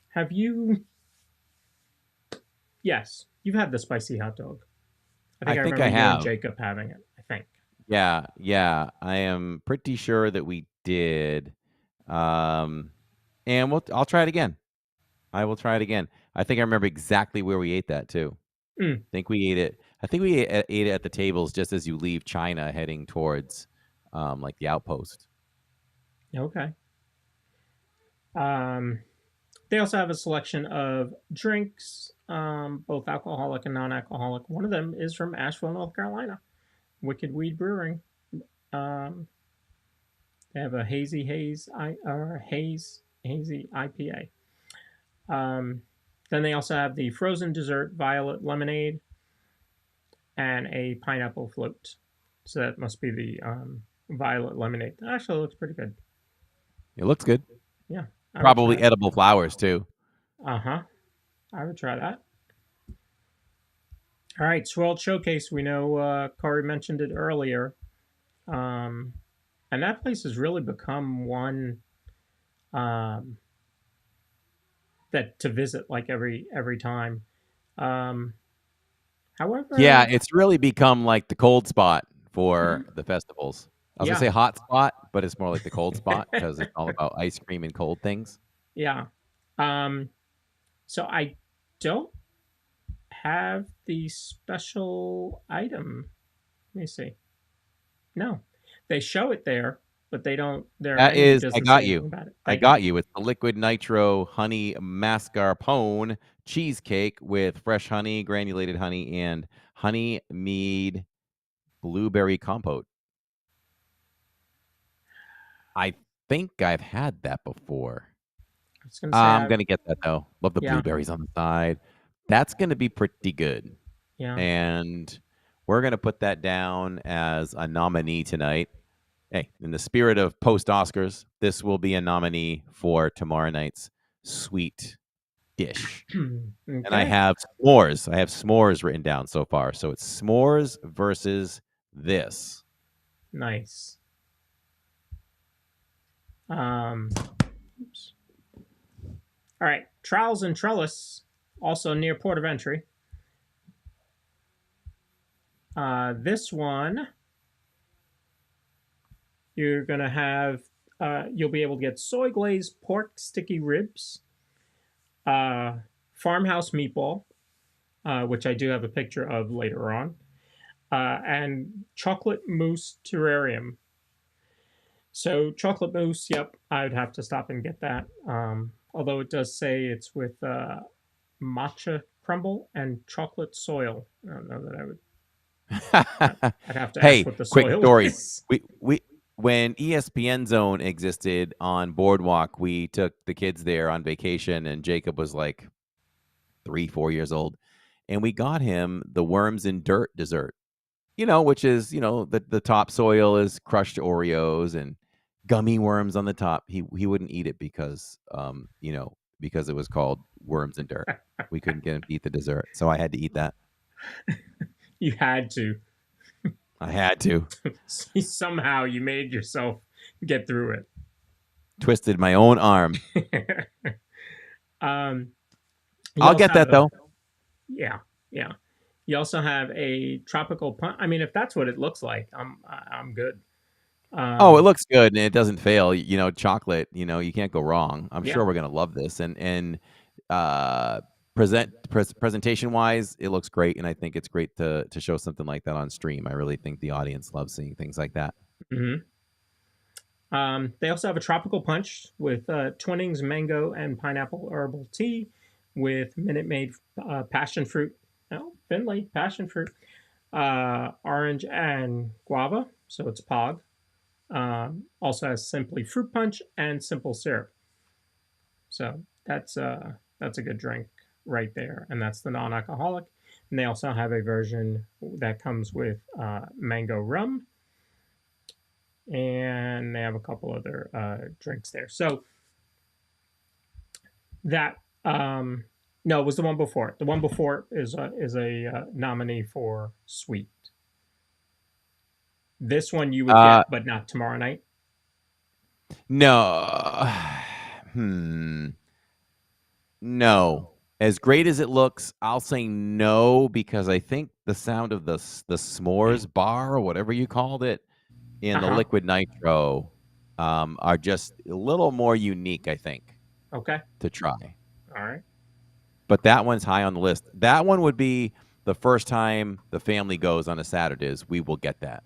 Have you? Yes, you've had the spicy hot dog. I think remember I you have. and Jacob having it. I think. Yeah. I am pretty sure that we did. And I'll try it again. I will try it again. I think I remember exactly where we ate that too. I think we ate it. I think we ate it at the tables just as you leave China, heading towards like the Outpost. Okay. They also have a selection of drinks, both alcoholic and non-alcoholic. One of them is from Asheville, North Carolina, Wicked Weed Brewing. They have a hazy IPA. Then they also have the frozen dessert violet lemonade and a pineapple float. So that must be the violet lemonade. That actually looks pretty good. It looks good. Yeah. Probably edible flowers too. I would try that. All right, Swirl Showcase. We know Cory mentioned it earlier. And that place has really become one that to visit like every time. However, Yeah, it's really become like the cold spot for the festivals. I was gonna say hot spot, but it's more like the cold spot because it's all about ice cream and cold things. Yeah. So I don't have the special item. Let me see. No, they show it there, but they don't. That is, I got you. I got you. It's the liquid nitro honey mascarpone cheesecake with fresh honey, granulated honey, and honey mead blueberry compote. I think I've had that before. I was gonna say, I'm gonna get that though. Love the yeah, blueberries on the side. That's gonna be pretty good. yeah. And we're gonna put that down as a nominee tonight. Hey, in the spirit of post Oscars, this will be a nominee for tomorrow night's sweet dish. And I Okay, have s'mores. I have s'mores written down so far. So it's s'mores versus this. nice. Oops. All right, Trowels and Trellis, also near port of entry. This one, you're gonna have, you'll be able to get soy glazed pork sticky ribs, farmhouse meatball, which I do have a picture of later on, and chocolate mousse terrarium. So chocolate mousse, yep, I would have to stop and get that. Although it does say it's with matcha crumble and chocolate soil. I don't know that I would. I'd have to ask Hey, what the quick soil story. is. We when ESPN Zone existed on Boardwalk, we took the kids there on vacation, and Jacob was like 3, 4 years old, and we got him the worms and dirt dessert. Which is the topsoil is crushed Oreos and gummy worms on the top. He wouldn't eat it because because it was called worms and dirt. We couldn't get him to eat the dessert, so I had to eat that. You had to. I had to. Somehow you made yourself get through it. Twisted my own arm. You I'll also get that have though. Yeah, yeah. You also have a tropical punch. I mean, if that's what it looks like, I'm good. Oh, it looks good and it doesn't fail. Chocolate. You can't go wrong. I'm Yeah. sure we're gonna love this. And presentation wise, it looks great, and I think it's great to show something like that on stream. I really think the audience loves seeing things like that. Mm-hmm. They also have a tropical punch with Twinings mango and pineapple herbal tea with Minute Maid passion fruit. No, Finley passion fruit, orange and guava. So it's POG. Also has simply fruit punch and simple syrup. So that's a good drink right there, and that's the non-alcoholic. And they also have a version that comes with mango rum, and they have a couple other drinks there. So that no, it was the one before. The one before is a nominee for sweet. This one you would get, but not tomorrow night. No. No. As great as it looks, I'll say no, because I think the sound of the s'mores bar, or whatever you called it, in the liquid nitro are just a little more unique, I think, Okay. to try. All right. But that one's high on the list. That one would be the first time the family goes on a Saturdays. We will get that.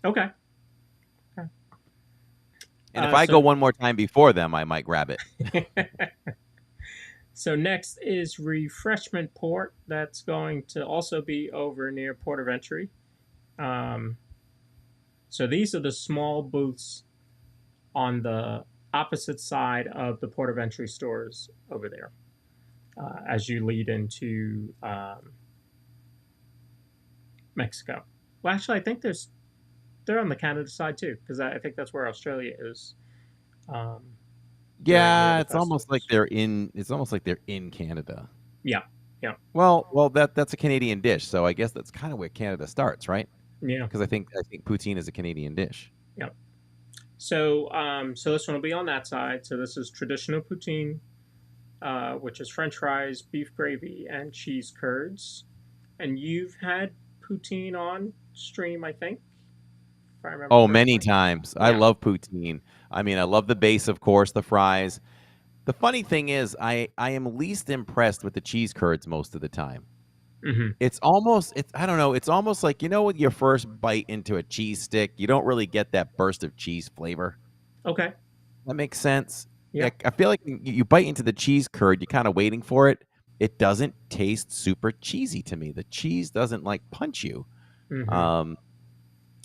Okay. And if I go one more time before them, I might grab it. So next is Refreshment Port. That's going to also be over near Port of Entry. So these are the small booths on the opposite side of the Port of Entry stores over there, as you lead into Mexico. Well, actually, I think they're on the Canada side too, because I think that's where Australia is. Yeah, it's almost like they're in. It's almost like they're in Canada. Yeah, yeah. Well, that's a Canadian dish, so I guess that's kind of where Canada starts, right? Yeah. Because I think poutine is a Canadian dish. Yeah. So so this one will be on that side. So this is traditional poutine, which is French fries, beef gravy, and cheese curds. And you've had poutine on stream, I think. If I remember. Oh, correctly. many times. I love poutine. I mean, I love the base, of course, the fries. The funny thing is, I am least impressed with the cheese curds most of the time. Mm-hmm. It's almost, I don't know, it's almost like, with your first bite into a cheese stick, you don't really get that burst of cheese flavor. Okay. That makes sense. Yeah. Like, I feel like you bite into the cheese curd, you're kind of waiting for it. It doesn't taste super cheesy to me. The cheese doesn't like punch you. Mm-hmm.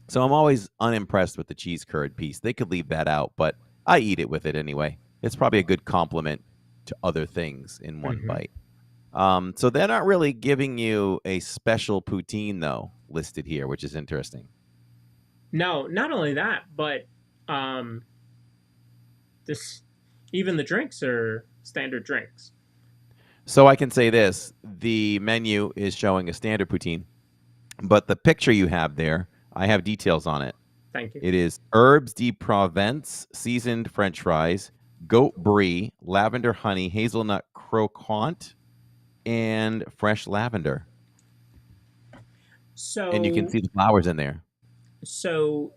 So I'm always unimpressed with the cheese curd piece. They could leave that out, but I eat it with it anyway. It's probably a good compliment to other things in one Mhm. bite. So they're not really giving you a special poutine though listed here, which is interesting. No, not only that, but um, this even the drinks are standard drinks. So I can say this: the menu is showing a standard poutine, but the picture you have there, I have details on it. Thank you. It is herbs de Provence, seasoned French fries, goat brie, lavender honey, hazelnut croquant, and fresh lavender. So And you can see the flowers in there. so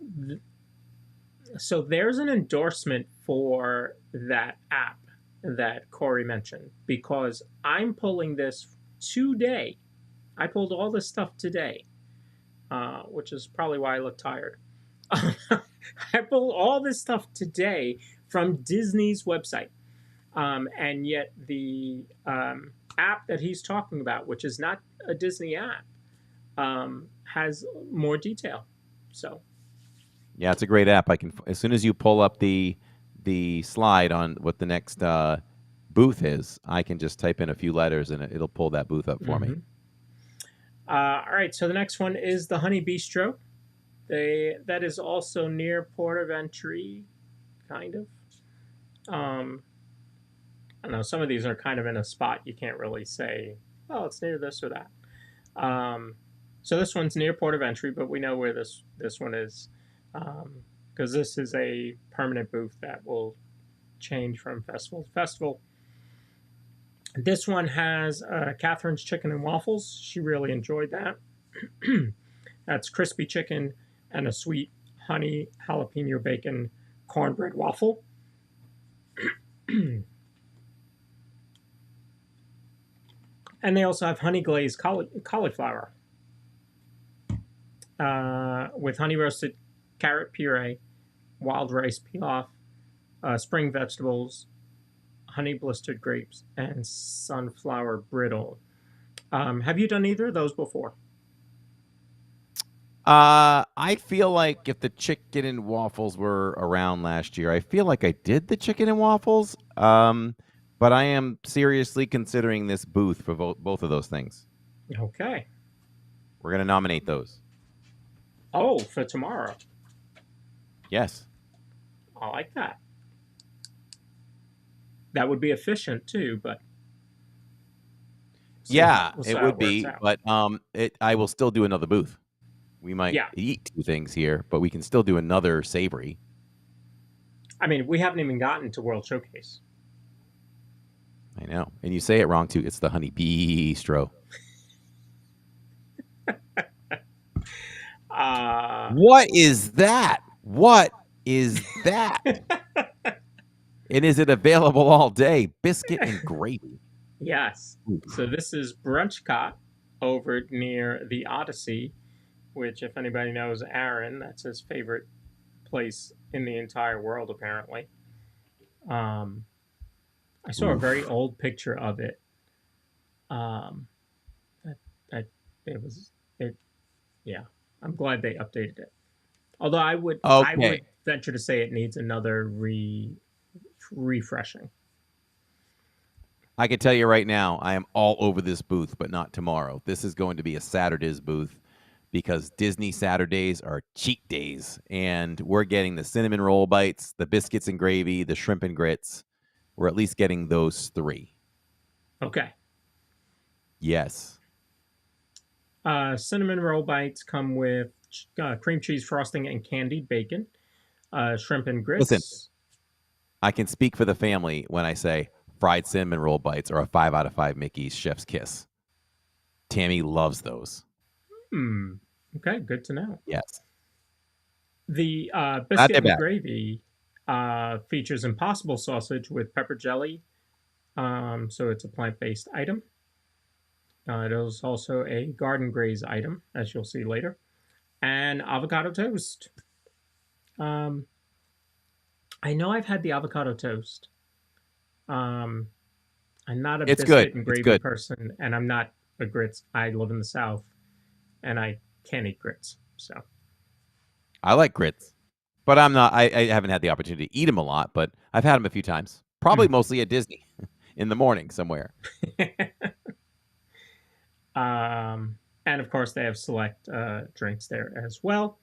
so there's an endorsement for that app that Corey mentioned because I'm pulling this today. I pulled all this stuff today, which is probably why I look tired. I pulled all this stuff today from Disney's website. And yet the app that he's talking about, which is not a Disney app, has more detail. So Yeah, it's a great app. I can as soon as you pull up the slide on what the next booth is, I can just type in a few letters and it'll pull that booth up for me. All right, so the next one is the Honey Bistro. That is also near Port of Entry, kind of. I don't know. Some of these are kind of in a spot you can't really say, oh, it's near this or that. So this one's near Port of Entry, but we know where this one is because this is a permanent booth that will change from festival to festival. This one has Catherine's Chicken and Waffles. She really enjoyed that. That's crispy chicken and a sweet honey jalapeno bacon cornbread waffle. And they also have honey glazed cauliflower with honey roasted carrot puree, wild rice pilaf, spring vegetables, honey blistered grapes, and sunflower brittle. Have you done either of those before? I feel like if the chicken and waffles were around last year, I feel like I did the chicken and waffles. But I am seriously considering this booth for both of those things. Okay. We're going to nominate those. Oh, for tomorrow. Yes. I like that. That would be efficient too, but Yeah, we'll see it how would be, works out. but I will still do another booth. We might Yeah. eat two things here, but we can still do another savory. I mean, we haven't even gotten to World Showcase. I know. And you say it wrong too. It's the Honey Bistro. What is that? What is that? And is it available all day? Biscuit and gravy. Yes. So this is Brunchcott over near the Odyssey, which, if anybody knows Aaron, that's his favorite place in the entire world, apparently. I saw a very old picture of it. Yeah. I'm glad they updated it. Although I would venture to say it needs another refreshing. I can tell you right now, I am all over this booth, but not tomorrow. This is going to be a Saturdays booth because Disney Saturdays are cheat days, and we're getting the cinnamon roll bites, the biscuits and gravy, the shrimp and grits. We're at least getting those three. Okay. Yes. Cinnamon roll bites come with cream cheese frosting and candied bacon, shrimp and grits. Listen, I can speak for the family when I say fried cinnamon roll bites are a 5 out of 5 Mickey's Chef's Kiss. Tammy loves those. Okay, good to know. Yes. The biscuit and gravy features Impossible sausage with pepper jelly. So it's a plant-based item. It is also a garden graze item, as you'll see later. And avocado toast. I know I've had the avocado toast. I'm not a biscuit and gravy person, and I'm not a grits. I live in the South, and I can't eat grits. So I like grits, but I haven't had the opportunity to eat them a lot, but I've had them a few times. Probably mostly at Disney. in the morning somewhere. And of course, they have select drinks there as well.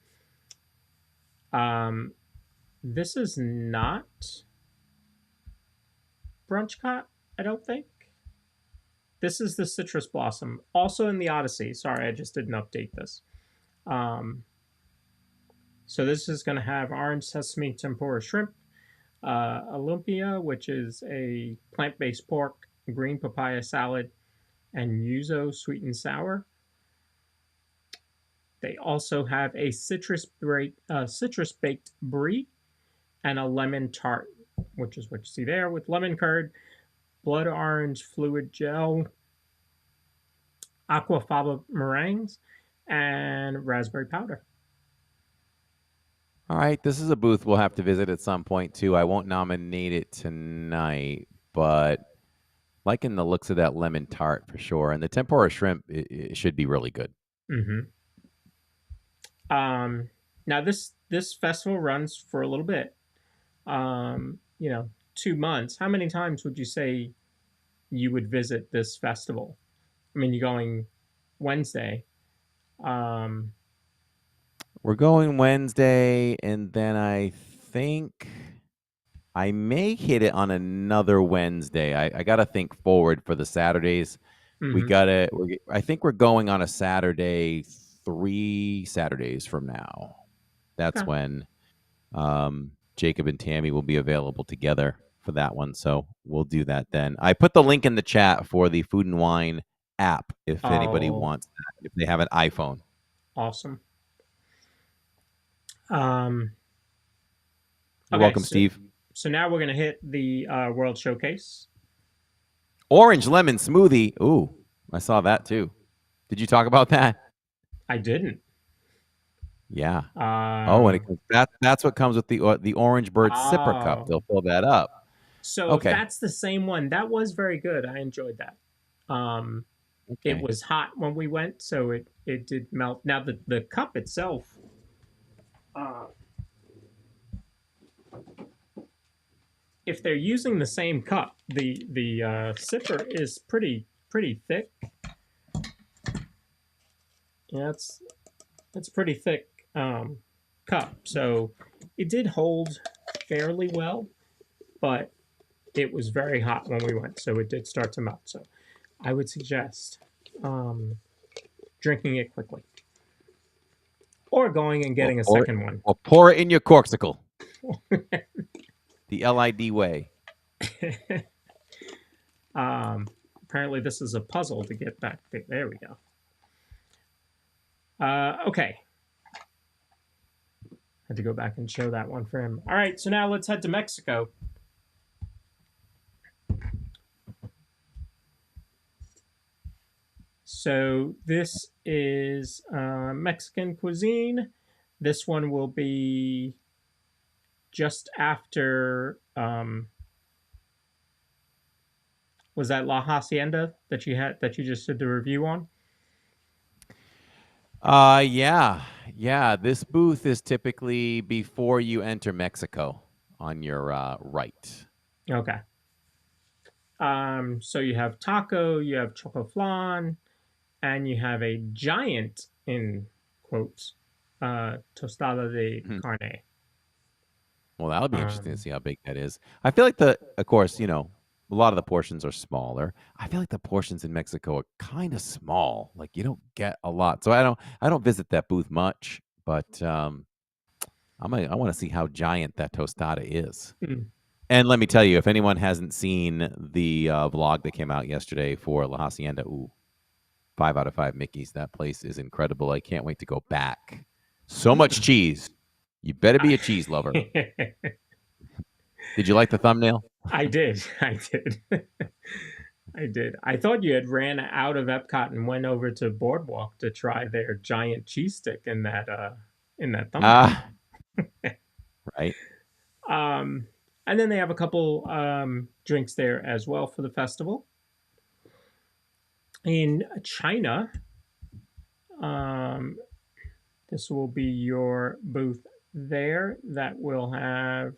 This is not Brunchcott, I don't think. This is the Citrus Blossom, also in the Odyssey. Sorry, I just didn't update this. So this is going to have orange sesame tempura shrimp, Olympia, which is a plant-based pork, green papaya salad, and yuzu sweet and sour. They also have a citrus baked brie and a lemon tart, which is what you see there, with lemon curd, blood orange fluid gel, aquafaba meringues, and raspberry powder. All right, this is a booth we'll have to visit at some point too. I won't nominate it tonight, but liking the looks of that lemon tart for sure, and the tempura shrimp it should be really good. Mm-hmm. Now this festival runs for a little bit. 2 months. How many times would you say you would visit this festival? I mean, you're going Wednesday. We're going Wednesday, and then I think I may hit it on another Wednesday. I got to think forward for the Saturdays. Mhm. I think we're going on a Saturday, 3 Saturdays from now. That's Okay. when Jacob and Tammy will be available together for that one. So we'll do that then. I put the link in the chat for the Food and Wine app if anybody Oh, wants that, if they have an iPhone. awesome. You're Okay, welcome, Steve. so now we're gonna hit the World Showcase. Orange lemon smoothie. Ooh, I saw that too. Did you talk about that? I didn't. Yeah. Oh, and Um, that's what comes with the Orange Bird sipper cup. oh, They'll fill that up. so if Okay. that's the same one, that was very good. I enjoyed that. It Okay. was hot when we went, so it did melt. Now the cup itself, uh, if they're using the same cup, the sipper is pretty thick. Yeah, it's pretty thick cup, so it did hold fairly well, but it was very hot when we went, so it did start to melt. So I would suggest drinking it quickly, or going and getting a second one. Or pour it in your corksicle. The LID way. Apparently, this is a puzzle to get back. There we go. Okay. Had to go back and show that one for him. All right, so now let's head to Mexico. So this is Mexican cuisine. This one will be just after. Was that La Hacienda that you just did the review on? Yeah. This booth is typically before you enter Mexico on your right. Okay. So you have taco, you have chocoflan, and you have a giant, in quotes, tostada de carne. Well, that'll be interesting to see how big that is. I feel like of course, a lot of the portions are smaller. I feel like the portions in Mexico are kind of small. Like you don't get a lot. So I don't visit that booth much, but I want to see how giant that tostada is. Mm. And let me tell you, if anyone hasn't seen the vlog that came out yesterday for La Hacienda, 5 out of 5 Mickeys. That place is incredible. I can't wait to go back. So much cheese. You better be a cheese lover. Did you like the thumbnail? I did. I did. I thought you had ran out of Epcot and went over to Boardwalk to try their giant cheese stick in that thumbnail. Right. And then they have a couple drinks there as well for the festival. In China, this will be your booth there that will have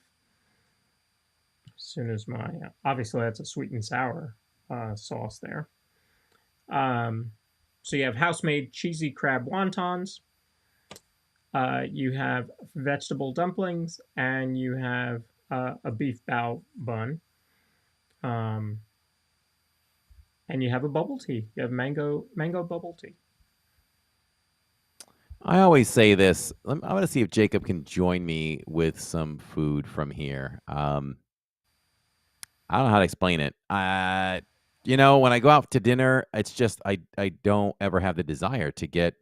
soon as my obviously that's a sweet and sour sauce there. So you have house-made cheesy crab wontons. You have vegetable dumplings, and you have a beef bao bun. And you have a bubble tea. You have mango bubble tea. I always say this. I'm going to see if Jacob can join me with some food from here. I don't know how to explain it. When I go out to dinner, it's just I don't ever have the desire to get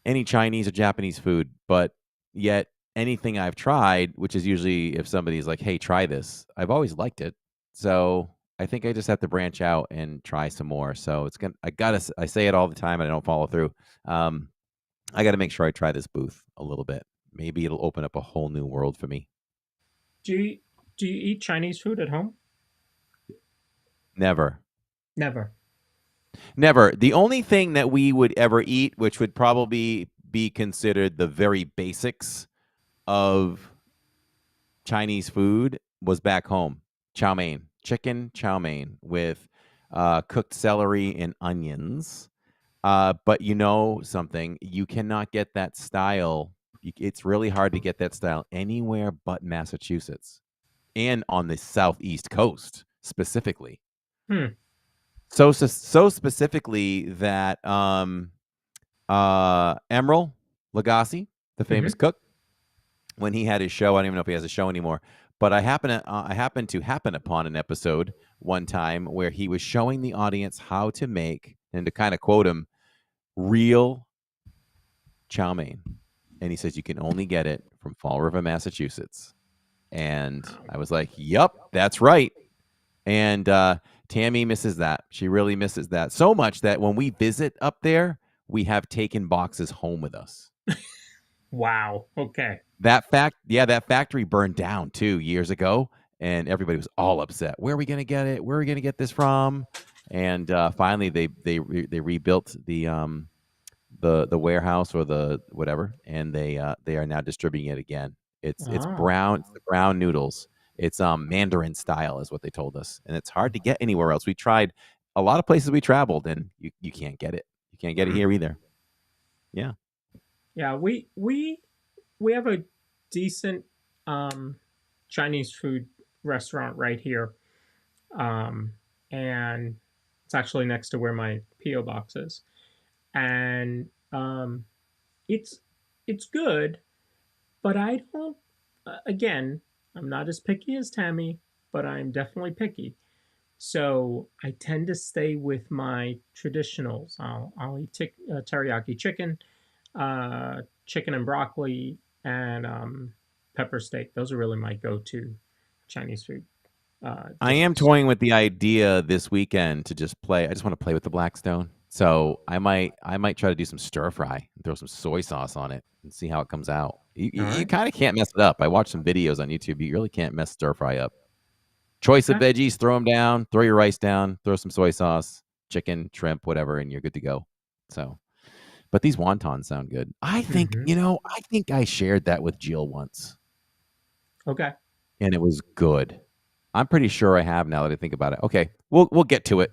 any Chinese or Japanese food, but yet anything I've tried, which is usually if somebody's like, "Hey, try this," I've always liked it. So I think I just have to branch out and try some more. So I say it all the time and I don't follow through. I got to make sure I try this booth a little bit. Maybe it'll open up a whole new world for me. Do you eat Chinese food at home? Never. Never. The only thing that we would ever eat, which would probably be considered the very basics of Chinese food, was back home. Chow mein, chicken chow mein with cooked celery and onions. But you know something, you cannot get that style. It's really hard to get that style anywhere but Massachusetts and on the southeast coast specifically. So specifically that Emeril Lagasse, the famous cook, when he had his show, I don't even know if he has a show anymore, but I happened to happen upon an episode one time where he was showing the audience how to make, and to kind of quote him, real chow mein. And he says you can only get it from Fall River, Massachusetts. And I was like, "Yup, that's right." And Tammy misses that. She really misses that so much that when we visit up there, we have taken boxes home with us. Wow. Okay. That factory burned down 2 years ago, and everybody was all upset. Where are we going to get it? Where are we going to get this from? And finally, they rebuilt the warehouse or the whatever, and they are now distributing it again. It's brown noodles. It's Mandarin style is what they told us, and it's hard to get anywhere else. We tried a lot of places we traveled, and you can't get it. You can't get it here either. Yeah. Yeah, we have a decent Chinese food restaurant right here, and it's actually next to where my PO box is, and it's good, but I don't. Again, I'm not as picky as Tammy, but I'm definitely picky. So I tend to stay with my traditionals. I'll eat teriyaki chicken, chicken and broccoli, and pepper steak. Those are really my go-to Chinese food. I am toying with the idea this weekend to just play. I just want to play with the Blackstone. So I might try to do some stir fry and throw some soy sauce on it and see how it comes out. You kind of can't mess it up. I watched some videos on YouTube. You really can't mess stir fry up. Choice of veggies, throw them down, throw your rice down, throw some soy sauce, chicken, shrimp, whatever, and you're good to go. So, but these wontons sound good. I think, I think I shared that with Jill once. Okay. And it was good. I'm pretty sure I have now that I think about it. Okay, we'll get to it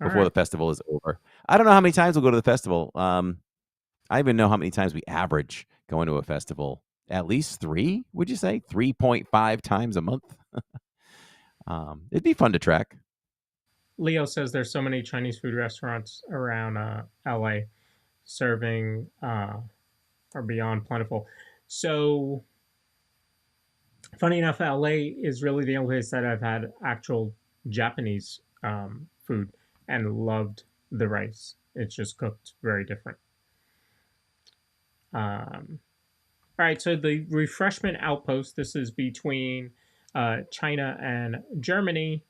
before the festival is over. I don't know how many times we'll go to the festival. I even know how many times we average going to a festival. At least 3, would you say? 3.5 times a month? It'd be fun to track. Leo says there's so many Chinese food restaurants around LA serving are beyond plentiful. So funny enough, LA is really the only place that I've had actual Japanese food and loved the rice. It's just cooked very different. All right, so the refreshment outpost, this is between China and Germany.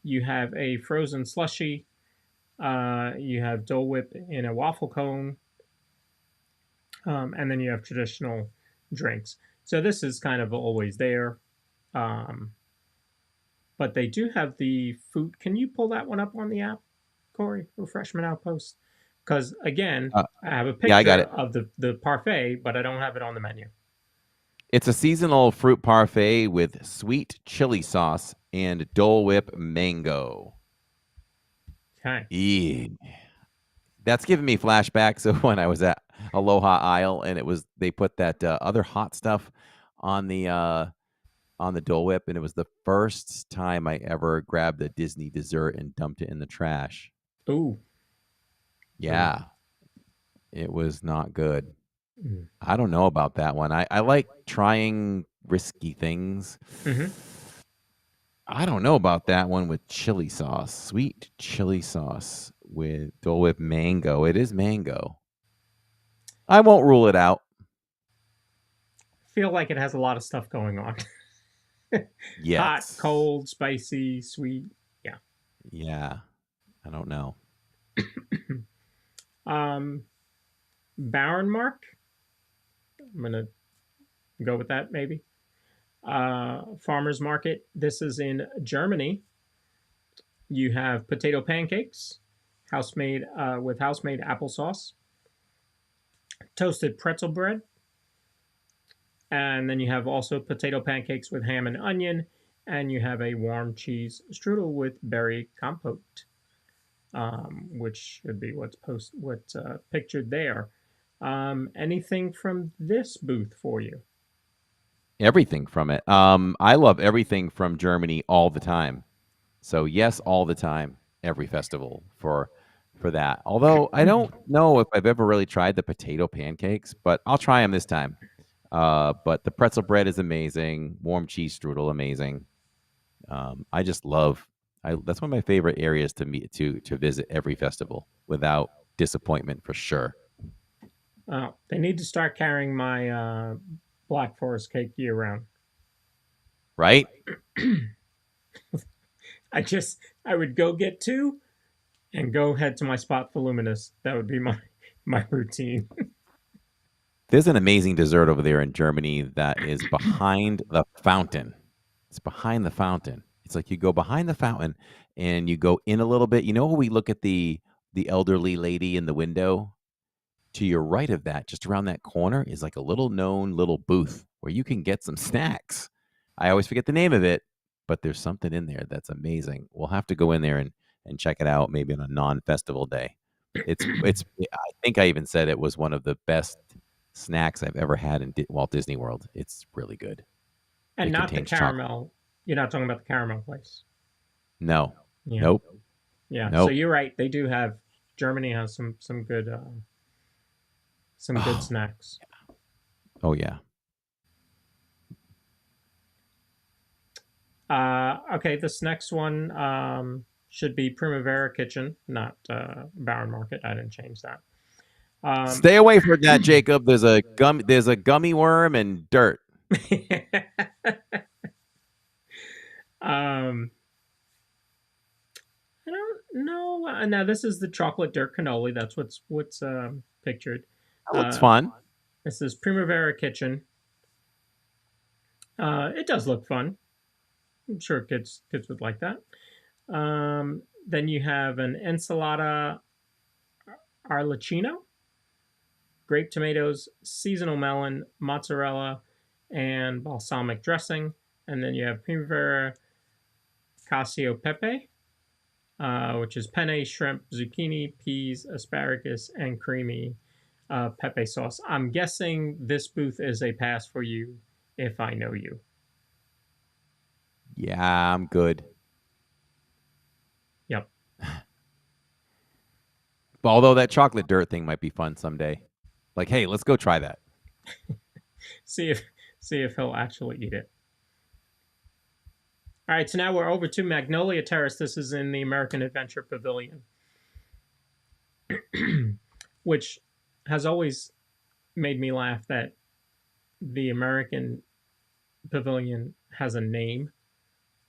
You have a frozen slushy. You have Dole Whip in a waffle cone. And then you have traditional drinks. So this is kind of always there. But they do have the food. Can you pull that one up on the app, Cory? Refreshment outpost? Because again, I have a picture I got it. of the parfait, but I don't have it on the menu. It's a seasonal fruit parfait with sweet chili sauce, and Dole Whip mango. Okay. That's giving me flashbacks of when I was at Aloha Isle, and they put that other hot stuff on the Dole Whip, and it was the first time I ever grabbed a Disney dessert and dumped it in the trash. Ooh. Yeah, it was not good. Mm. I don't know about that one. I like trying risky things. Mhm. I don't know about that one with chili sauce, sweet chili sauce with Dole Whip mango. It is mango. I won't rule it out. Feel like it has a lot of stuff going on. Yes. Hot, cold, spicy, sweet. Yeah. Yeah. I don't know. Baron Mark. I'm gonna go with that maybe. Farmers Market. This is in Germany. You have potato pancakes, house-made with house-made applesauce, toasted pretzel bread, and then you have also potato pancakes with ham and onion, and you have a warm cheese strudel with berry compote, which should be what's pictured there. Anything from this booth for you? Everything from it. I love everything from Germany all the time. So yes, all the time, every festival for that. Although I don't know if I've ever really tried the potato pancakes, but I'll try them this time. But the pretzel bread is amazing. Warm cheese strudel, amazing. I just love. That's one of my favorite areas to visit every festival without disappointment for sure. They need to start carrying my Black Forest cake year round. Right? I would go get two and go head to my spot for Luminous. That would be my routine. There's an amazing dessert over there in Germany that is behind the fountain. It's behind the fountain. It's like you go behind the fountain and you go in a little bit. You know when we look at the elderly lady in the window? To your right of that, just around that corner, is like a little known little booth where you can get some snacks. I always forget the name of it, but there's something in there that's amazing. We'll have to go in there and check it out maybe on a non-festival day. It's I think I even said it was one of the best snacks I've ever had in Walt Disney World. It's really good. And It not the contains caramel. chocolate. You're not talking about the caramel place. No. Yeah. Nope. Yeah. Nope. So you're right. They do have. Germany has some good snacks. Oh yeah. Okay, this next one should be Primavera Kitchen, not Baron Market. I didn't change that. Stay away from that, Jacob. There's a gummy worm and dirt. I don't know. Now this is the chocolate dirt cannoli. That's what's pictured. That looks fun. This is Primavera Kitchen. It does look fun. I'm sure kids would like that. Then you have an ensalada arlecchino, grape tomatoes, seasonal melon, mozzarella, and balsamic dressing. And then you have Primavera cacio pepe, which is penne, shrimp, zucchini, peas, asparagus, and creamy pepe sauce. I'm guessing this booth is a pass for you if I know you. Yeah, I'm good. Yep. Although that chocolate dirt thing might be fun someday. Like, hey, let's go try that. See if he'll actually eat it. All right, so now we're over to Magnolia Terrace. This is in the American Adventure Pavilion, which has always made me laugh that the American Pavilion has a name.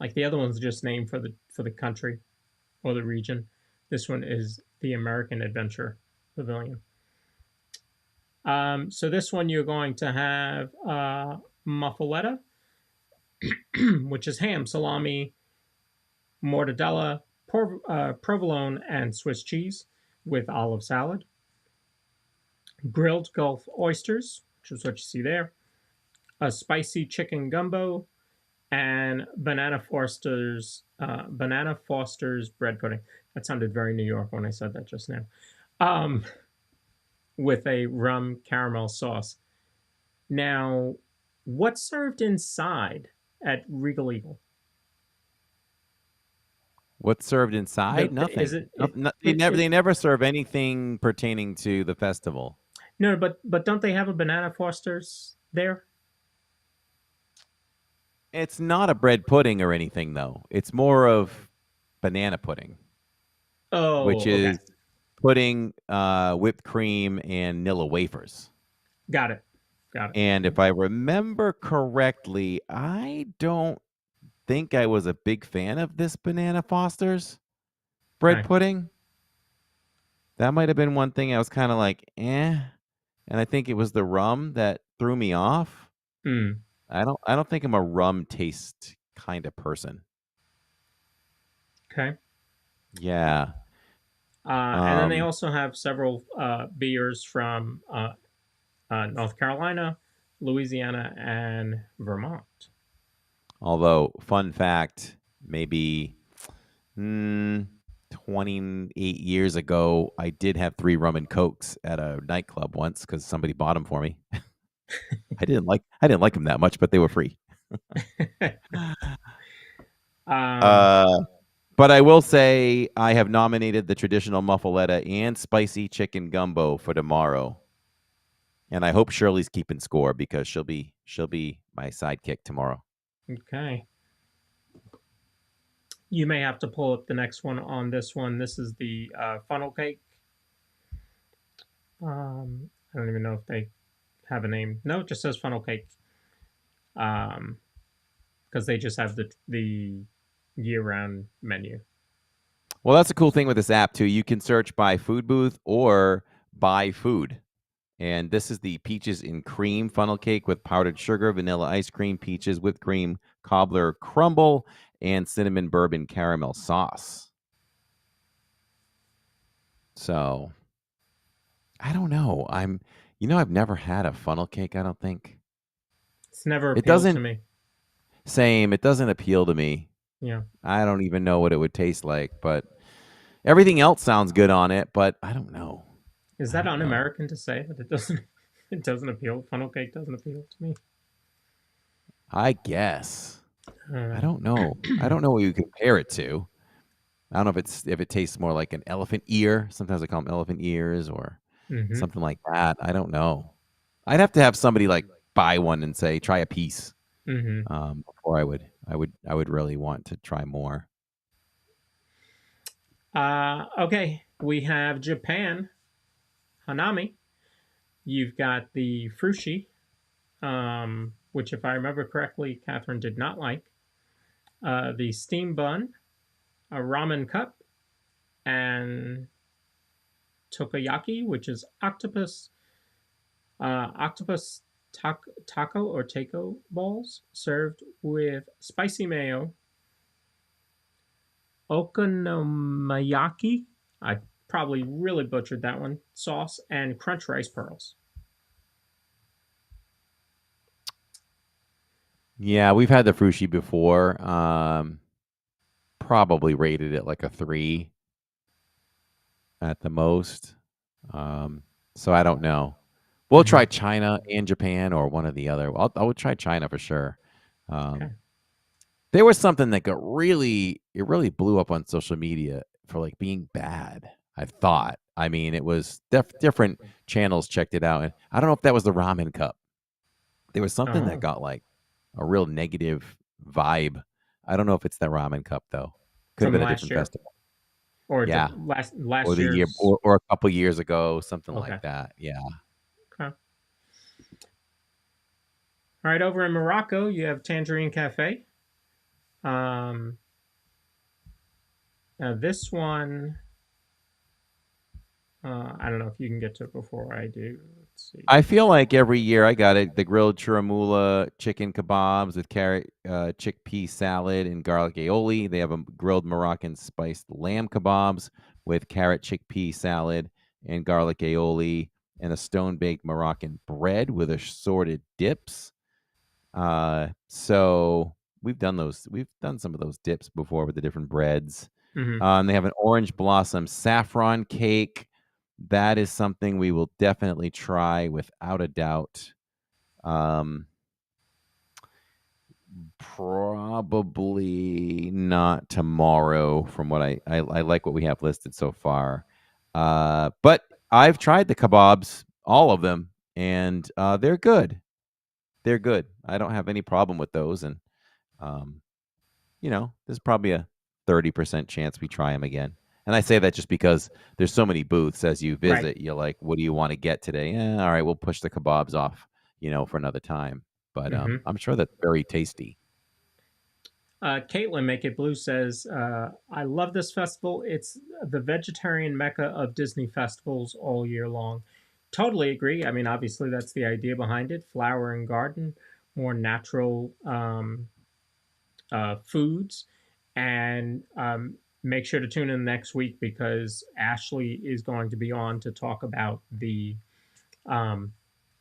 Like the other one's just named for the country or the region. This one is the American Adventure Pavilion. So this one you're going to have muffaletta, which is ham, salami, mortadella, provolone, and Swiss cheese with olive salad. Grilled Gulf oysters, which is what you see there. A spicy chicken gumbo, and Banana Foster's bread pudding. That sounded very New York when I said that just now. Um, with a rum caramel sauce. Now, what's served inside at Regal Eagle? What's served inside? Is Nothing. it, it, They it, never it they never serve anything pertaining to the festival. no, but don't they have a Banana Foster's there? It's not a bread pudding or anything though. It's more of banana pudding, which Oh, okay, is pudding, whipped cream, and Nilla wafers. got it, got it. And if I remember correctly, I don't think I was a big fan of this Banana Foster's bread Okay. pudding. That might have been one thing I was kind of like, eh. And I think it was the rum that threw me off. Hmm. I don't think I'm a rum taste kind of person. Okay. Yeah. And then they Um, also have several beers from North Carolina, Louisiana, and Vermont. although fun fact, maybe 28 years ago, I did have 3 rum and cokes at a nightclub once because somebody bought them for me. I didn't like them that much, but they were free. Um, But I will say I have nominated the traditional muffaletta and spicy chicken gumbo for tomorrow, and I hope Shirley's keeping score because she'll be my sidekick tomorrow. okay. You may have to pull up the next one on this one. This is the funnel cake. I don't even know if they have a name. No, it just says funnel cake. Because they just have the year-round menu. Well, that's a cool thing with this app too. You can search by food booth or by food. And this is the peaches and cream funnel cake with powdered sugar, vanilla ice cream, peaches, whipped cream, cobbler crumble, and cinnamon bourbon caramel sauce. So, I don't know. I've never had a funnel cake, I don't think. It's never It appealed to doesn't me. Same, it doesn't appeal to me. Yeah. I don't even know what it would taste like, but everything else sounds good on it, but I don't know. Is I that don't know. un-American to say that it doesn't it doesn't appeal? Funnel cake doesn't appeal to me. I guess. Uh, I don't know. I don't know what you compare it to. I don't know if it tastes more like an elephant ear. Sometimes I call them elephant ears or mhm. something like that. I don't know. I'd have to have somebody like buy one and say try a piece before I would really want to try more. Okay, we have Japan, Hanami. You've got the frushi, which, if I remember correctly, Catherine did not like. The steam bun, a ramen cup, and tokoyaki, which is octopus taco or taco balls served with spicy mayo, okonomiyaki, I probably really butchered that one, sauce, and crunch rice pearls. Yeah, we've had the frushi before. Probably rated it like a 3 at the most. So I don't know. We'll try China and Japan or one or the other. I would try China for sure. Okay. There was something that it really blew up on social media for like being bad. I thought. I mean, it was different channels checked it out, and I don't know if that was the ramen cup. There was something that Oh. got like a real negative vibe. I don't know if it's the ramen cup though. Could have From been a last different year, festival. or Yeah, last or the year year's. or a couple years ago, something Okay. like that. Yeah. Okay. All right, over in Morocco, you have Tangerine Cafe. Now this one, I don't know if you can get to it before I do. Let's see. I feel like every year I got it. The grilled churamula chicken kebabs with carrot, chickpea salad, and garlic aioli. They have a grilled Moroccan spiced lamb kebabs with carrot, chickpea salad, and garlic aioli, and a stone baked Moroccan bread with assorted dips. So we've done those. We've done some of those dips before with the different breads. Hmm. They have an orange blossom saffron cake. That is something we will definitely try without a doubt. Um, Probably not tomorrow from what I like what we have listed so far. But I've tried the kebabs, all of them, and they're good. They're good. I don't have any problem with those, and um, there's probably a 30% chance we try them again. And I say that just because there's so many booths as you Right. visit. You're like, what do you want to get today? All right, we'll push the kebabs off, for another time. But Hmm. I'm sure that's very tasty. Caitlin Make It Blue says, I love this festival. It's the vegetarian mecca of Disney festivals all year long. Totally agree. I mean, obviously, that's the idea behind it, flower and garden, more natural foods. And make sure to tune in next week because Ashley is going to be on to talk about the um,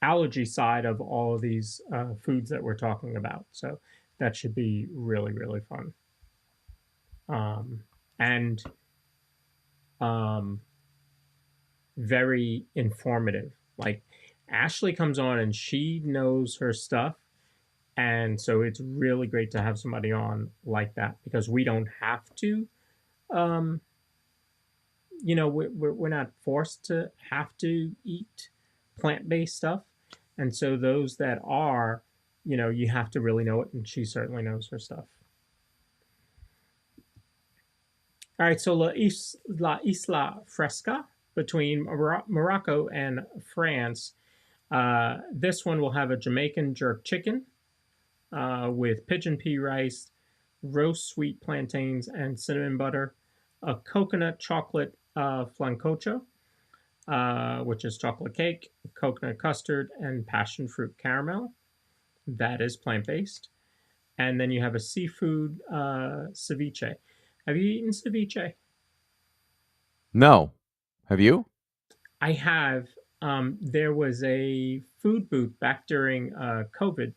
allergy side of all of these foods that we're talking about. So that should be really, really fun. And very informative. Like Ashley comes on and she knows her stuff. And so it's really great to have somebody on like that because we don't have to, um, we're not forced to have to eat plant based stuff. And so those that are, you have to really know it. And she certainly knows her stuff. All right, so La Isla Fresca between Morocco and France. This one will have a Jamaican jerk chicken with pigeon pea rice, roast sweet plantains, and cinnamon butter, a coconut chocolate flancocho, which is chocolate cake, coconut custard, and passion fruit caramel. That is plant based. And then you have a seafood ceviche. Have you eaten ceviche? No. Have you? I have. There was a food booth back during COVID.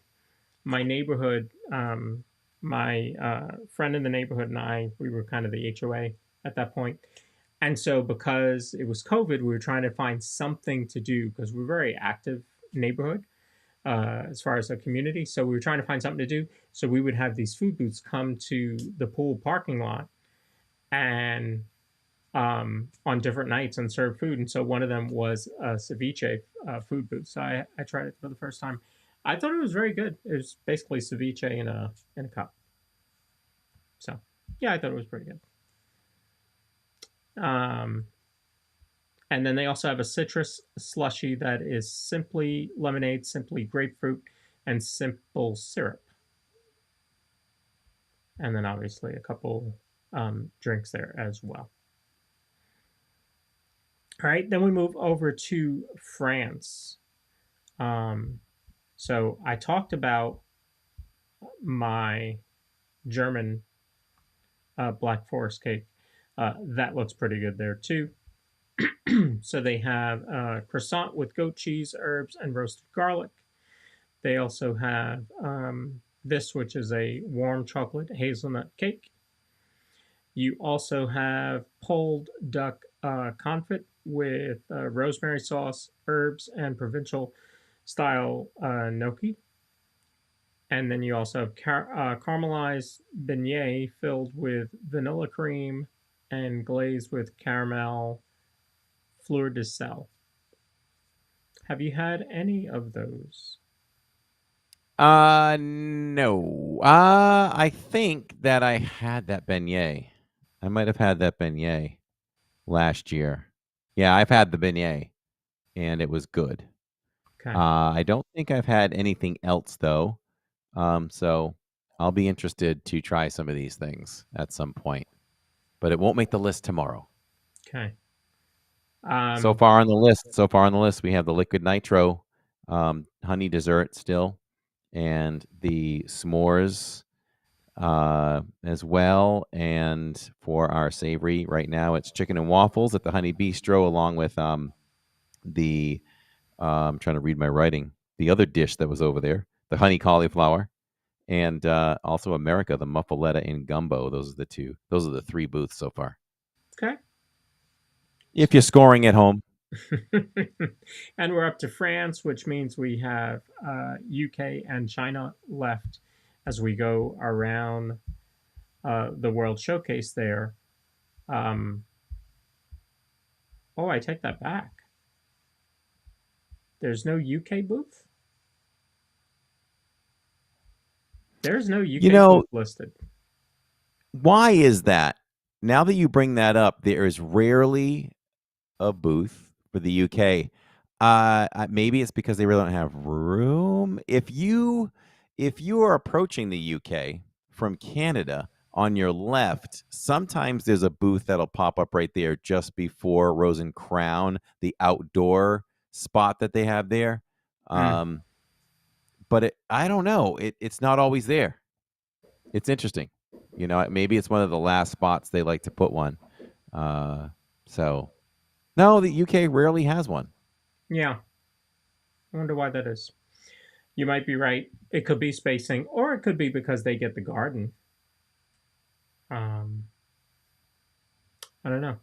My neighborhood, my friend in the neighborhood and I, we were kind of the HOA at that point. And so, because it was COVID, we were trying to find something to do because we're a very active neighborhood as far as a community. So, we were trying to find something to do. So, we would have these food booths come to the pool parking lot and on different nights and serve food. And so one of them was a ceviche food booth. So I tried it for the first time. I thought it was very good. It was basically ceviche in a cup. So yeah, I thought it was pretty good. And then they also have a citrus slushy that is simply lemonade, simply grapefruit, and simple syrup. And then obviously a couple drinks there as well. All right, then we move over to France. So I talked about my German Black Forest cake. That looks pretty good there too. So they have croissant with goat cheese, herbs, and roasted garlic. They also have this, which is a warm chocolate hazelnut cake. You also have pulled duck confit with rosemary sauce, herbs, and provincial style gnocchi. And then you also have caramelized beignet filled with vanilla cream and glazed with caramel fleur de sel. Have you had any of those? No. I think that I had that beignet. I might have had that beignet last year. Yeah, I've had the beignet, and it was good. Okay. I don't think I've had anything else though. So I'll be interested to try some of these things at some point, but it won't make the list tomorrow. Okay. So far on the list, we have the liquid nitro, honey dessert still, and the s'mores as well. And for our savory right now, it's chicken and waffles at the Honey Bistro, along with the I'm trying to read my writing. The other dish that was over there, the honey cauliflower, and also America, the muffaletta and gumbo. Those are the two. Those are the three booths so far. Okay. If you're scoring at home. And we're up to France, which means we have UK and China left as we go around the World Showcase there. Oh, I take that back. There's no UK booth? There's no UK booth listed. Why is that? Now that you bring that up, there is rarely a booth for the UK. Maybe it's because they really don't have room. If you are approaching the UK from Canada on your left, sometimes there's a booth that'll pop up right there just before Rose and Crown, the outdoor spot that they have there. But I don't know. It's not always there. It's interesting. Maybe it's one of the last spots they like to put one. So, no, the UK rarely has one. Yeah. I wonder why that is. You might be right. It could be spacing, or it could be because they get the garden. I don't know.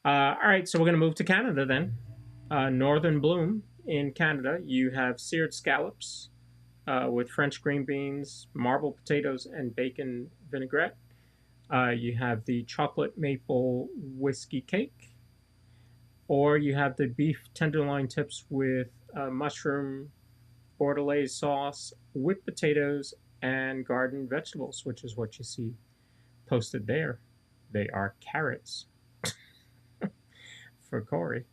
All right, so we're going to move to Canada then. Northern Bloom in Canada, you have seared scallops with French green beans, marble potatoes, and bacon vinaigrette. You have the chocolate maple whiskey cake. Or you have the beef tenderloin tips with mushroom bordelaise sauce, whipped potatoes, and garden vegetables, which is what you see posted there. They are carrots for Cory.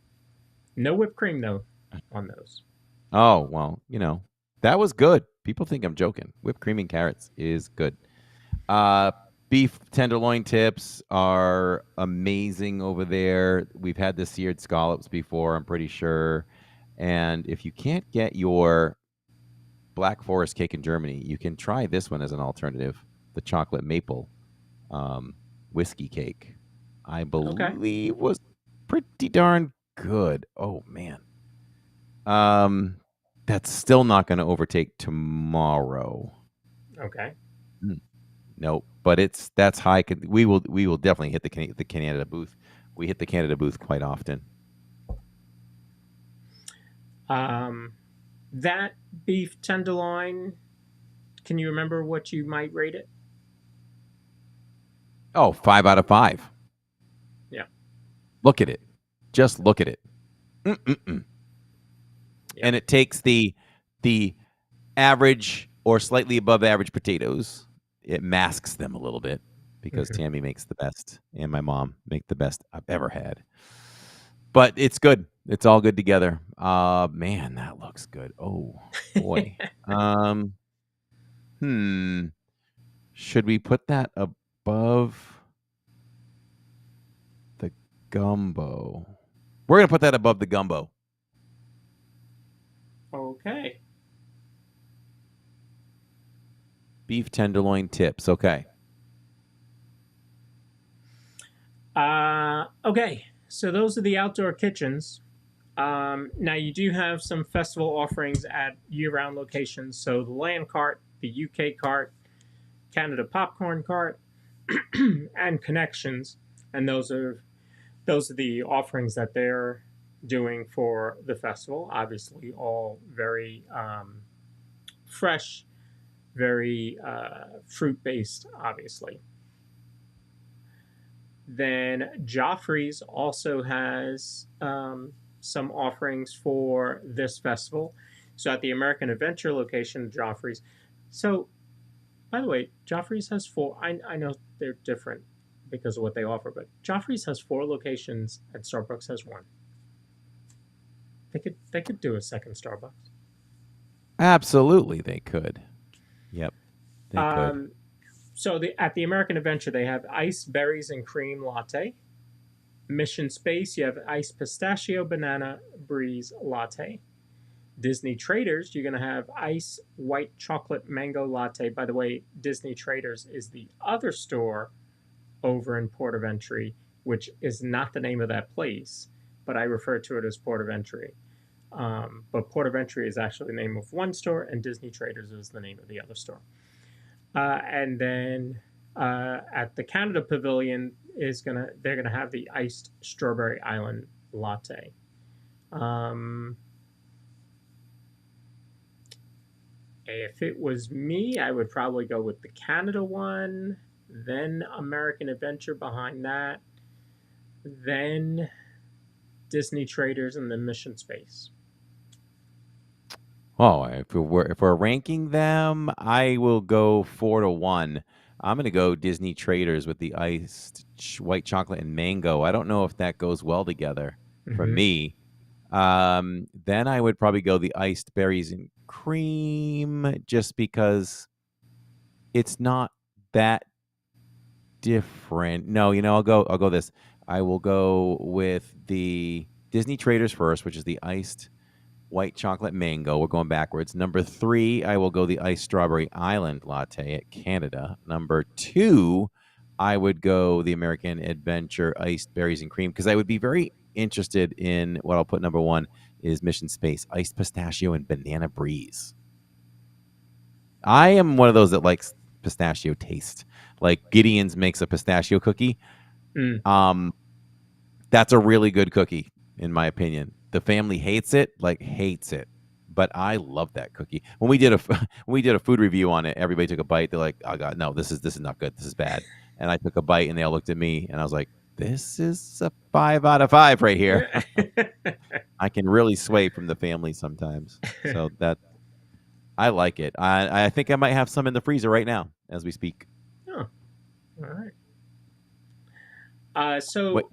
No whipped cream, though, on those. Oh, well, that was good. People think I'm joking. Whipped cream and carrots is good. Beef tenderloin tips are amazing over there. We've had the seared scallops before, I'm pretty sure. And if you can't get your Black Forest cake in Germany, you can try this one as an alternative, the chocolate maple whiskey cake. I believe was pretty darn good. Oh, man. That's still not going to overtake tomorrow. Okay. Nope, but that's high. We will definitely hit the Canada booth. We hit the Canada booth quite often. That beef tenderloin, can you remember what you might rate it? Oh, 5 out of 5. Yeah. Look at it. Just look at it. Yeah. And it takes the average or slightly above average potatoes. It masks them a little bit because Tammy makes the best, and my mom make the best I've ever had. But it's good. It's all good together. Man, that looks good. Oh boy. Should we put that above the gumbo? We're gonna put that above the gumbo. Okay. Beef tenderloin tips. Okay. Okay. So those are the outdoor kitchens. Now you do have some festival offerings at year-round locations. So the land cart, the UK cart, Canada popcorn cart, and connections. And those are the offerings that they're doing for the festival. Obviously, all very fresh, very fruit-based, obviously. Then Joffrey's also has some offerings for this festival. So at the American Adventure location, Joffrey's. So, by the way, Joffrey's has 4. I know they're different because of what they offer, but Joffrey's has 4 locations and Starbucks has 1. They could do a second Starbucks. Absolutely, they could. Yep, they could. So at the American Adventure, they have iced berries and cream latte. Mission Space, you have iced pistachio banana breeze latte. Disney Traders, you're going to have ice white chocolate mango latte. By the way, Disney Traders is the other store over in Port of Entry, which is not the name of that place, but I refer to it as Port of Entry. But Port of Entry is actually the name of one store, and Disney Traders is the name of the other store. And then at the Canada Pavilion they're gonna have the iced strawberry island latte. Um, if it was me, I would probably go with the Canada one, then American Adventure behind that, then Disney Traders, and then Mission Space. Oh, if we're ranking them, I will go 4-1. I'm gonna go Disney Traders with the iced white chocolate and mango. I don't know if that goes well together for Mhm. me. Then I would probably go the iced berries and cream, just because it's not that different. No, I'll go this. I will go with the Disney Traders first, which is the iced white chocolate mango. We're going backwards. Number 3, I will go the iced strawberry island latte at Canada. Number 2, I would go the American Adventure iced berries and cream, because I would be very interested in what I'll put number 1 is Mission Space iced pistachio and banana breeze. I am one of those that likes pistachio taste. Like Gideon's makes a pistachio cookie. Mm. That's a really good cookie, in my opinion. The family hates it, but I love that cookie. When we did a food review on it, everybody took a bite. They're like, "Oh God, no, this is not good. This is bad." And I took a bite, and they all looked at me, and I was like, "This is a 5 out of 5 right here." I can really sway from the family sometimes, so that I like it. I think I might have some in the freezer right now as we speak. Oh, all right. Wait,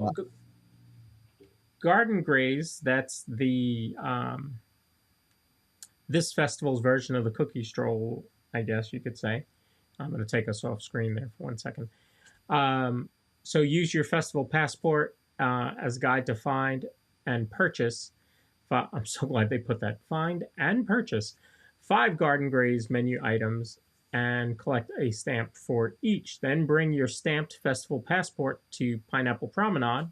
Garden Graze, that's this festival's version of the cookie stroll, I guess you could say. I'm going to take us off screen there for 1 second. So use your festival passport as a guide to find and purchase. I'm so glad they put that. Find and purchase 5 Garden Graze menu items and collect a stamp for each. Then bring your stamped festival passport to Pineapple Promenade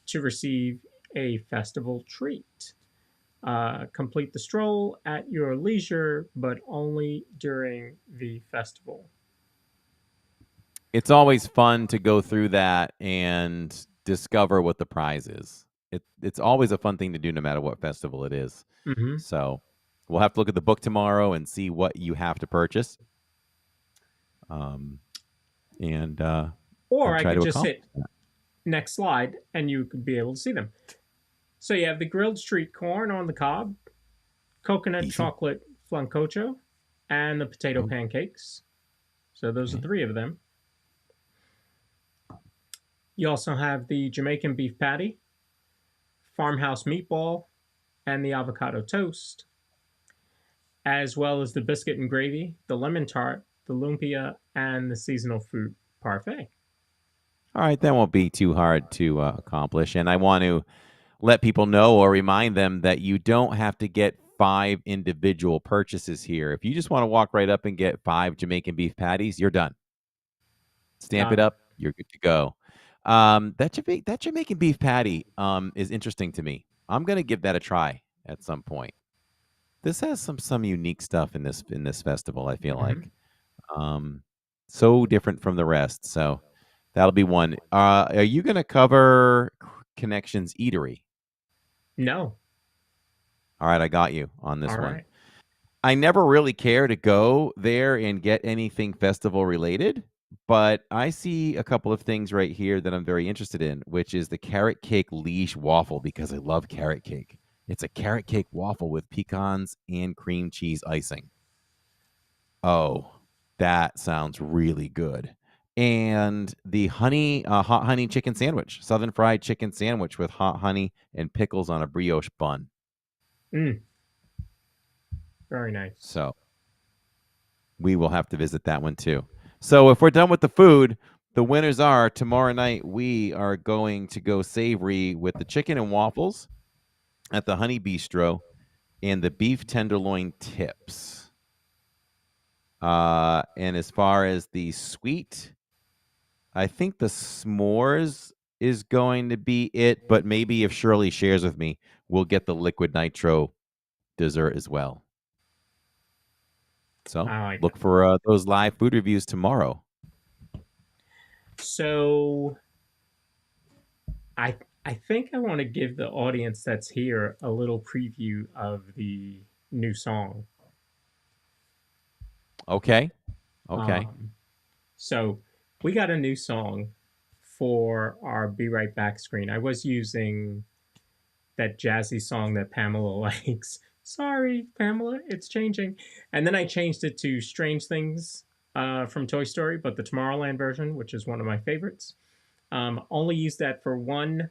to receive a festival treat. Complete the stroll at your leisure, but only during the festival. it's always fun to go through that and discover what the prize is. It's always a fun thing to do, no matter what festival it is. Mm-hmm. So we'll have to look at the book tomorrow and see what you have to purchase. And Or I try could to just accomplish hit that. next slide and you could be able to see them. So you have the grilled street corn on the cob, coconut Easy. chocolate flancocho, and the potato Oh. pancakes. So those are Okay. 3 of them. You also have the Jamaican beef patty, farmhouse meatball, and the avocado toast, as well as the biscuit and gravy, the lemon tart, the lumpia, and the seasonal fruit parfait. All right, that won't be too hard to accomplish. And I want to let people know or remind them that you don't have to get 5 individual purchases here. If you just want to walk right up and get 5 Jamaican beef patties, you're done. Stamp it Done. up, you're good to go. That Jamaican beef patty is interesting to me. I'm gonna give that a try at some point. This has some unique stuff in this festival, I feel Mhm. like. So different from the rest. So that'll be one. Are you gonna cover Connections Eatery? No. All right, I got you on this All one. right. I never really care to go there and get anything festival related, but I see a couple of things right here that I'm very interested in, which is the carrot cake leash waffle, because I love carrot cake. It's a carrot cake waffle with pecans and cream cheese icing. Oh, that sounds really good. And the hot honey chicken sandwich, southern fried chicken sandwich with hot honey and pickles on a brioche bun. Mm. Very nice. So we will have to visit that one too. So if we're done with the food, the winners are tomorrow night. We are going to go savory with the chicken and waffles at the Honey Bistro and the beef tenderloin tips. And as far as the sweet, I think the s'mores is going to be it, but maybe if Shirley shares with me, we'll get the liquid nitro dessert as well. So I like look for those live food reviews tomorrow. So I think I want to give the audience that's here a little preview of the new song. Okay. Okay. So we got a new song for our Be Right Back screen. I was using that jazzy song that Pamela likes. Sorry, Pamela, it's changing. And then I changed it to Strange Things from Toy Story, but the Tomorrowland version, which is one of my favorites. Only used that for one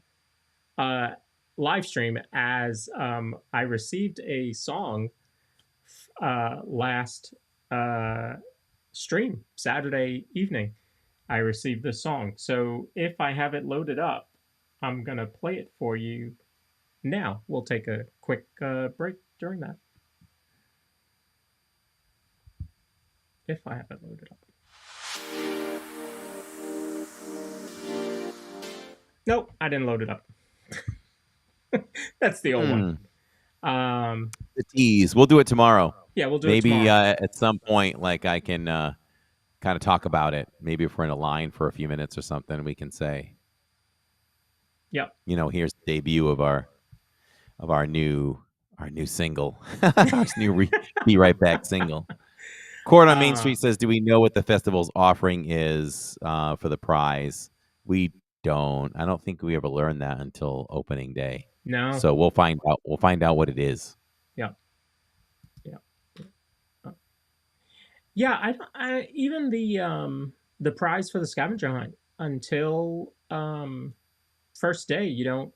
live stream as I received a song last stream, Saturday evening. I received this song. So if I have it loaded up, I'm going to play it for you now. We'll take a quick break during that. If I have it loaded up. Nope, I didn't load it up. That's the old one. The tease. We'll do it tomorrow. Yeah, we'll do Maybe it tomorrow. at some point, like I can kind of talk about it. Maybe if we're in a line for a few minutes or something, we can say, Yep. Here's the debut of our new single, our new Be Right Back single. Court on Main Street says, "Do we know what the festival's offering is for the prize?" We don't. I don't think we ever learned that until opening day. No. So we'll find out. We'll find out what it is. Yeah. Yeah, I even the prize for the scavenger hunt until first day, you don't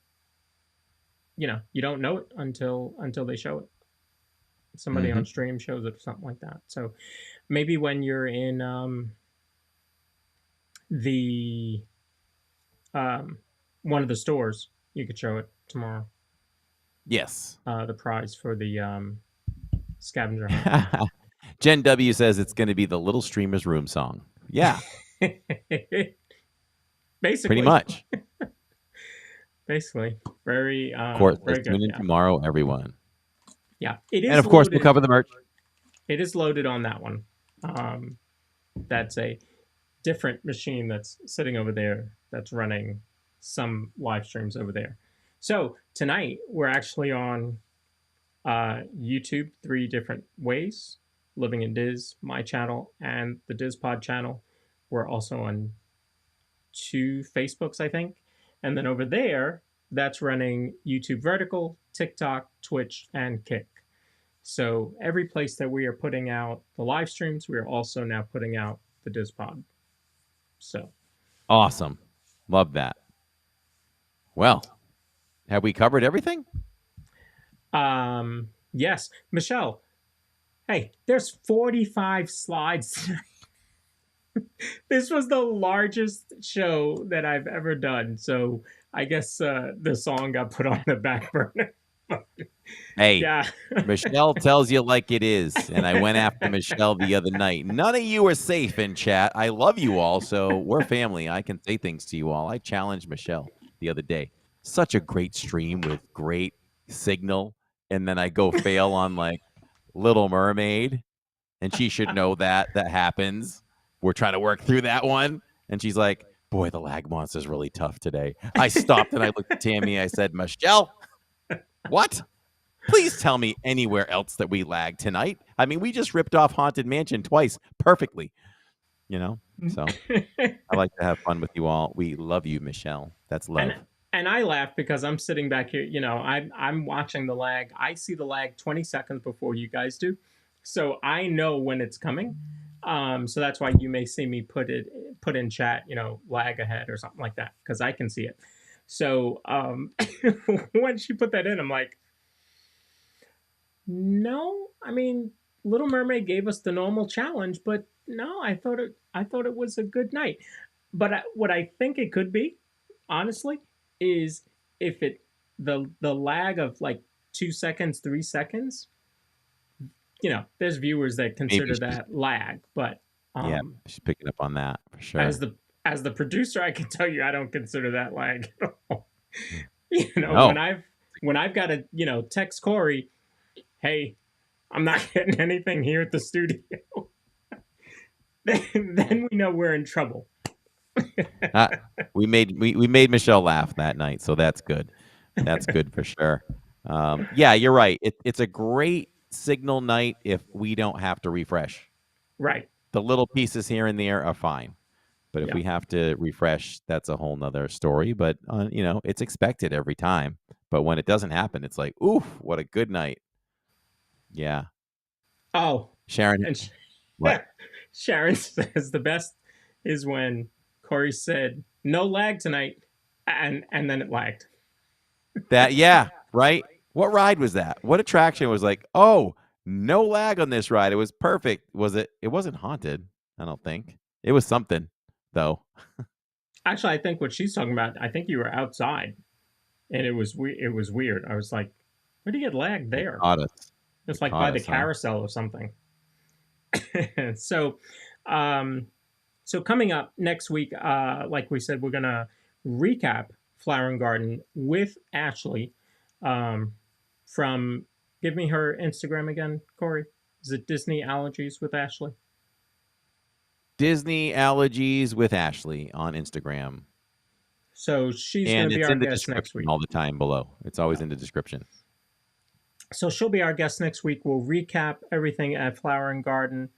know it until they show it. Somebody on stream shows it or something like that. So maybe when you're in the one of the stores, you could show it tomorrow. Yes. The prize for the scavenger hunt. Jen W says it's going to be the Little Streamer's Room song. Yeah. Basically. Pretty much. Basically. Very Court very says, good. tune in tomorrow, everyone. Yeah. It is And of course, loaded, we'll cover the merch. It is loaded on that one. That's a different machine that's sitting over there that's running some live streams over there. So tonight we're actually on YouTube 3 different ways. Living in Diz, my channel, and the DIZPod channel. We're also on 2 Facebooks, I think. And then over there, that's running YouTube Vertical, TikTok, Twitch, and Kick. So every place that we are putting out the live streams, we are also now putting out the DIZPod. So Awesome. Love that. Well, have we covered everything? Yes. Michelle, hey, there's 45 slides tonight. This was the largest show that I've ever done. So I guess the song got put on the back burner. Hey, Yeah. Michelle tells you like it is. And I went after Michelle the other night. None of you are safe in chat. I love you all. So we're family. I can say things to you all. I challenged Michelle the other day. Such a great stream with great signal. And then I go fail on like Little Mermaid. And she should know that happens. We're trying to work through that one. And she's like, boy, the lag monster's really tough today. I stopped and I looked at Tammy. I said, Michelle, what? Please tell me anywhere else that we lag tonight. I mean, we just ripped off Haunted Mansion twice perfectly. So I like to have fun with you all. We love you, Michelle. That's love. And I laugh because I'm sitting back here, I'm watching the lag. I see the lag 20 seconds before you guys do. So I know when it's coming. So that's why you may see me put in chat, lag ahead or something like that, because I can see it. So when she put that in, I'm like, no, I mean, Little Mermaid gave us the normal challenge, but no, I thought it was a good night. But what I think it could be, honestly, is if the lag of like 2 seconds, 3 seconds, there's viewers that consider that lag, but yeah, she's picking up on that for sure. As the producer, I can tell you, I don't consider that lag at all. No. When I've got to, text Cory, hey, I'm not getting anything here at the studio. then we know we're in trouble. We made Michelle laugh that night, so that's good. That's good for sure. Yeah, you're right. It's a great signal night if we don't have to refresh. Right. The little pieces here and there are fine, but if Yeah. we have to refresh, that's a whole nother story. But it's expected every time. But when it doesn't happen, it's like, oof, what a good night. Yeah. Oh, Sharon, and what? Sharon says the best is when Cory said, "No lag tonight," and then it lagged. Yeah, right. What ride was that? What attraction was like, oh, no lag on this ride? It was perfect. Was it? It wasn't haunted. I don't think it was something though. Actually, I think what she's talking about, I think you were outside, and it was weird. I was like, "Where do you get lag there?" Caught us. It's It like caught by the us, huh? carousel or something. So, so coming up next week, like we said, we're gonna recap Flower and Garden with Ashley. From Give me her Instagram again, Cory. Is it Disney Allergies with Ashley? Disney Allergies with Ashley on Instagram. So she's going And to be it's our in the guest next description week. all the time below. It's always in the description. So she'll be our guest next week. We'll recap everything at Flower and Garden.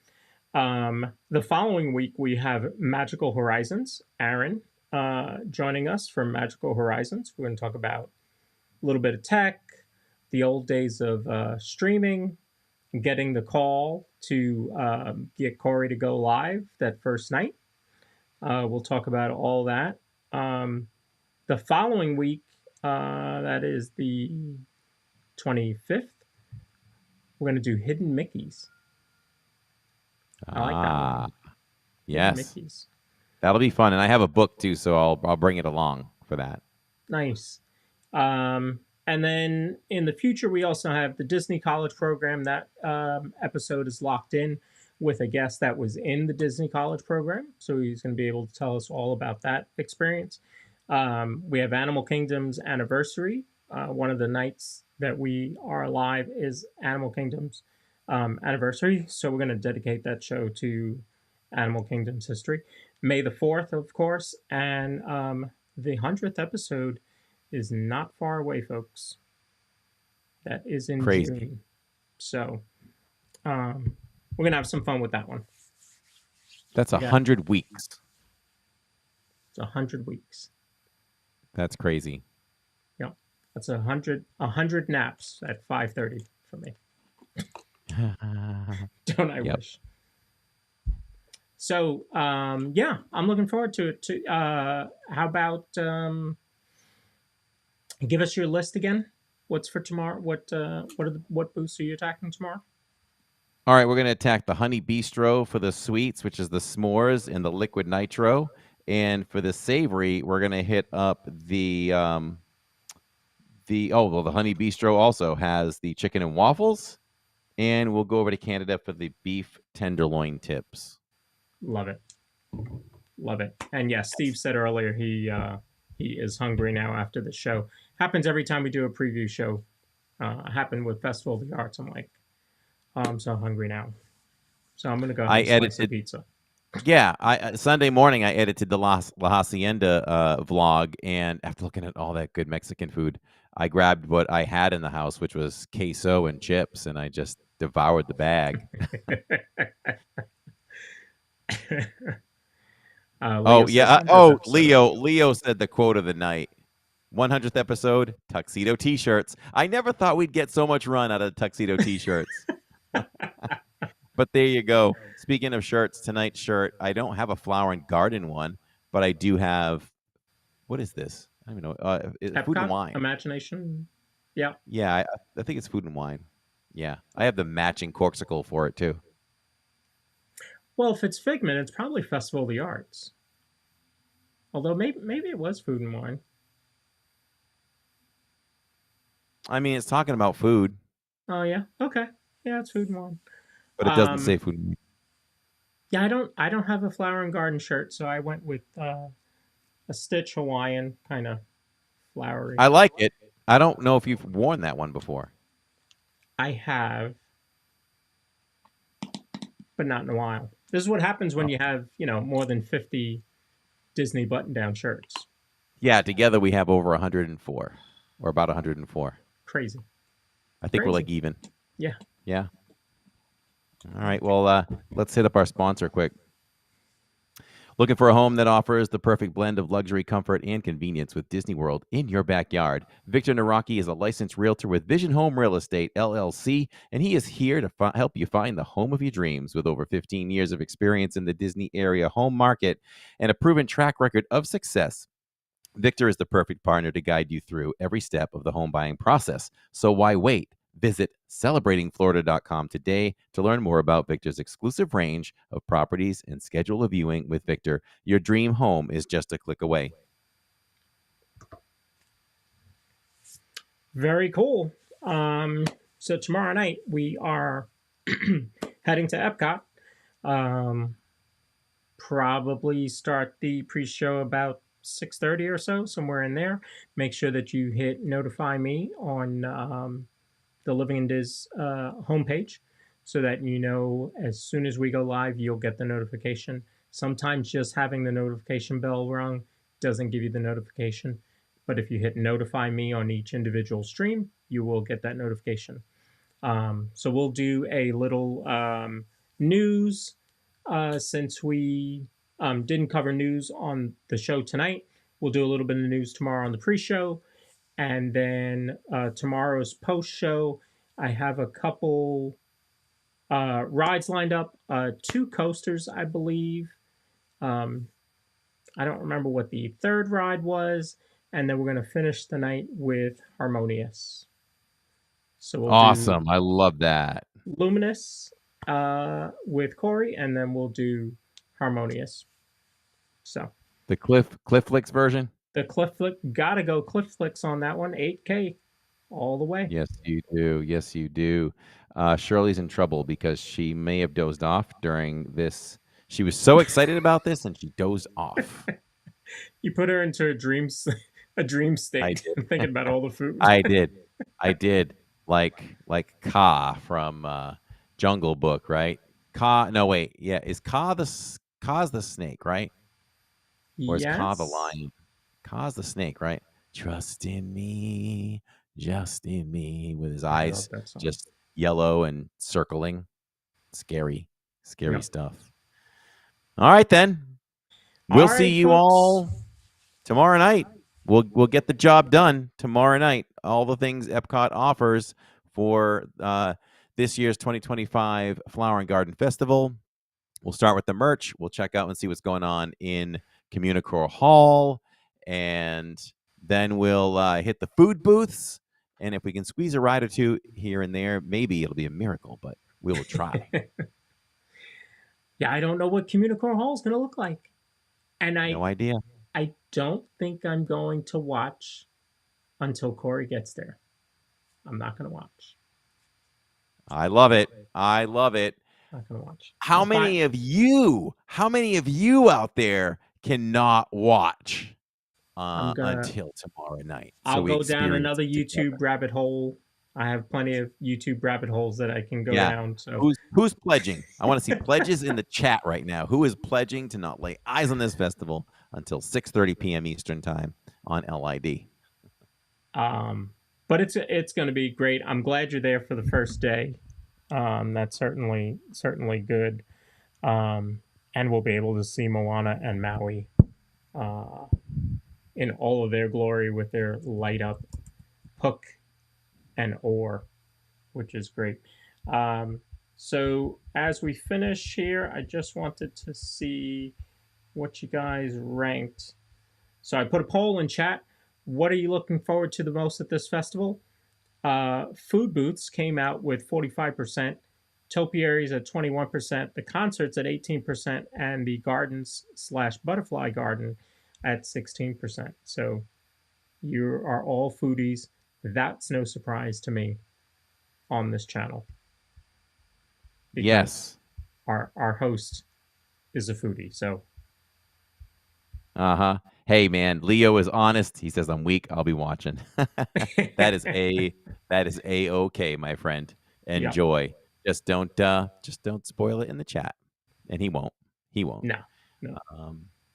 The following week, we have Magical Horizons. Aaron joining us from Magical Horizons. We're going to talk about a little bit of tech, the old days of streaming, getting the call to get Cory to go live that first night. We'll talk about all that. The following week, that is the 25th, we're going to do Hidden Mickeys. I like that one. Yes. Hidden Mickeys. That'll be fun. And I have a book too, so I'll bring it along for that. Nice. And then in the future, we also have the Disney College program. That episode is locked in with a guest that was in the Disney College program. So he's going to be able to tell us all about that experience. We have Animal Kingdom's anniversary. One of the nights that we are live is Animal Kingdom's anniversary. So we're going to dedicate that show to Animal Kingdom's history. May the 4th, of course. And the 100th episode is not far away, folks. That is in Crazy. June. So we're going to have some fun with that one. That's 100 weeks. It's 100 weeks. That's crazy. Yep. That's 100 naps at 5:30 for me. Don't I wish? So, yeah, I'm looking forward to it. How about give us your list again? What's for tomorrow? What booths are you attacking tomorrow? All right, we're going to attack the Honey Bistro for the sweets, which is the s'mores and the liquid nitro. And for the savory, we're going to hit up the Honey Bistro also has the chicken and waffles. And we'll go over to Canada for the beef tenderloin tips. Love it. Love it. And yes, Steve said earlier he is hungry now after the show. Happens every time we do a preview show. Happened with Festival of the Arts. I'm like, oh, I'm so hungry now. So I'm going to go have a slice of pizza. Yeah, Sunday morning I edited the La Hacienda vlog, and after looking at all that good Mexican food, I grabbed what I had in the house, which was queso and chips, and I just devoured the bag. Leo said the quote of the night. 100th episode, tuxedo t-shirts. I never thought we'd get so much run out of tuxedo t-shirts. But there you go. Speaking of shirts, tonight's shirt, I don't have a Flower and Garden one, but I do have, what is this? I don't even know. Epcot, Food and Wine. Imagination. Yeah. Yeah, I think it's Food and Wine. Yeah, I have the matching corksicle for it too. Well, if it's Figment, it's probably Festival of the Arts. Although maybe it was Food and Wine. I mean, it's talking about food. Oh yeah. Okay. Yeah, it's Food and Wine. But it doesn't say Food and Wine. Yeah, I don't have a Flower and Garden shirt, so I went with a Stitch Hawaiian kind of flowery. I like it. I don't know if you've worn that one before. I have, but not in a while. This is what happens when you have, more than 50 Disney button-down shirts. Yeah, together we have over 104, or about 104. Crazy. I think we're like even. Yeah. Yeah. All right. Well, let's hit up our sponsor quick. Looking for a home that offers the perfect blend of luxury, comfort, and convenience with Disney World in your backyard? Victor Naraki is a licensed realtor with Vision Home Real Estate, LLC, and he is here to help you find the home of your dreams. With over 15 years of experience in the Disney area home market and a proven track record of success, Victor is the perfect partner to guide you through every step of the home buying process. So why wait? Visit celebratingflorida.com today to learn more about Victor's exclusive range of properties and schedule a viewing with Victor. Your dream home is just a click away. Very cool. So tomorrow night we are heading to Epcot. Probably start the pre-show about 6:30 or so, somewhere in there. Make sure that you hit notify me on the Living in Diz homepage, so that as soon as we go live, you'll get the notification. Sometimes just having the notification bell rung doesn't give you the notification, but if you hit notify me on each individual stream, you will get that notification. So we'll do a little news, since we didn't cover news on the show tonight. We'll do a little bit of news tomorrow on the pre-show. And then tomorrow's post-show, I have a couple rides lined up. 2 coasters, I believe. I don't remember what the third ride was. And then we're going to finish the night with Harmonious. So we'll Awesome. I love that. Luminous with Cory, and then we'll do Harmonious. So the Cliff Flicks version? The Cliff Flick, gotta go Cliff Flicks on that one. 8K all the way. Yes, you do. Yes, you do. Shirley's in trouble because she may have dozed off during this. She was so excited about this and she dozed off. You put her into a dream state, thinking about all the food. I did. Like Ka from Jungle Book, right? Ka. No, wait. Yeah, is Ka's the snake, right? Or is Ka the lion? Ka's the snake, right? Trust in me, just in me, with his eyes just yellow and circling. Scary stuff. All right, then. We'll see you all tomorrow night. We'll get the job done tomorrow night. All the things Epcot offers for this year's 2025 Flower and Garden Festival. We'll start with the merch. We'll check out and see what's going on in Communicore Hall. And then we'll hit the food booths. And if we can squeeze a ride or two here and there, maybe it'll be a miracle, but we will try. Yeah, I don't know what Communicore Hall is going to look like. And no idea. I don't think I'm going to watch until Cory gets there. I'm not going to watch. I love it. I'm not going to watch. How many of you out there cannot watch until tomorrow night? I'll go down another YouTube rabbit hole. I have plenty of YouTube rabbit holes that I can go down. So who's pledging? I want to see pledges in the chat right now. Who is pledging to not lay eyes on this festival until 6:30 p.m. Eastern time on LID? But it's going to be great. I'm glad you're there for the first day. That's certainly good. And we'll be able to see Moana and Maui in all of their glory with their light up hook and oar, which is great. So as we finish here, I just wanted to see what you guys ranked. So I put a poll in chat. What are you looking forward to the most at this festival? Food booths came out with 45%, topiaries at 21%, the concerts at 18%, and the gardens/butterfly garden at 16%. So you are all foodies. That's no surprise to me on this channel. Yes. Our host is a foodie, so. Hey man, Leo is honest. He says I'm weak. I'll be watching. That is a okay, my friend. Enjoy. Just don't spoil it in the chat, and he won't. He won't. No.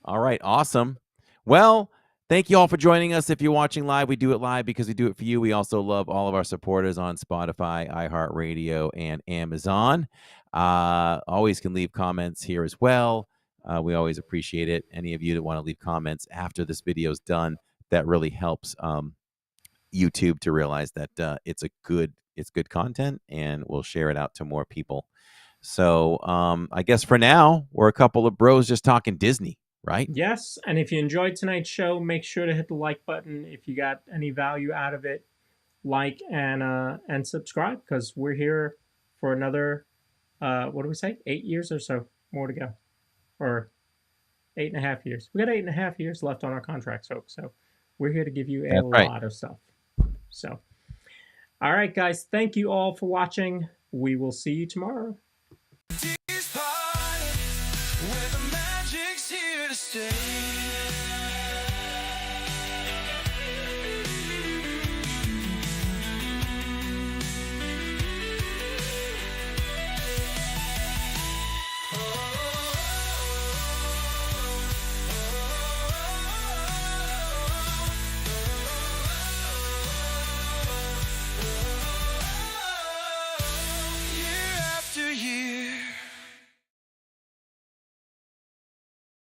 All right, awesome. Well, thank you all for joining us. If you're watching live, we do it live because we do it for you. We also love all of our supporters on Spotify, iHeartRadio, and Amazon. Always can leave comments here as well. We always appreciate it. Any of you that want to leave comments after this video is done, that really helps YouTube to realize that it's good content, and we'll share it out to more people. So I guess for now, we're a couple of bros just talking Disney, right? Yes, and if you enjoyed tonight's show, make sure to hit the like button. If you got any value out of it, like and subscribe, because we're here for another, what do we say, 8 years or so more to go, or 8.5 years. We got 8.5 years left on our contract, folks. So we're here to give you a lot of stuff. So, all right, guys, thank you all for watching. We will see you tomorrow. DIZPod, where the magic's here to stay.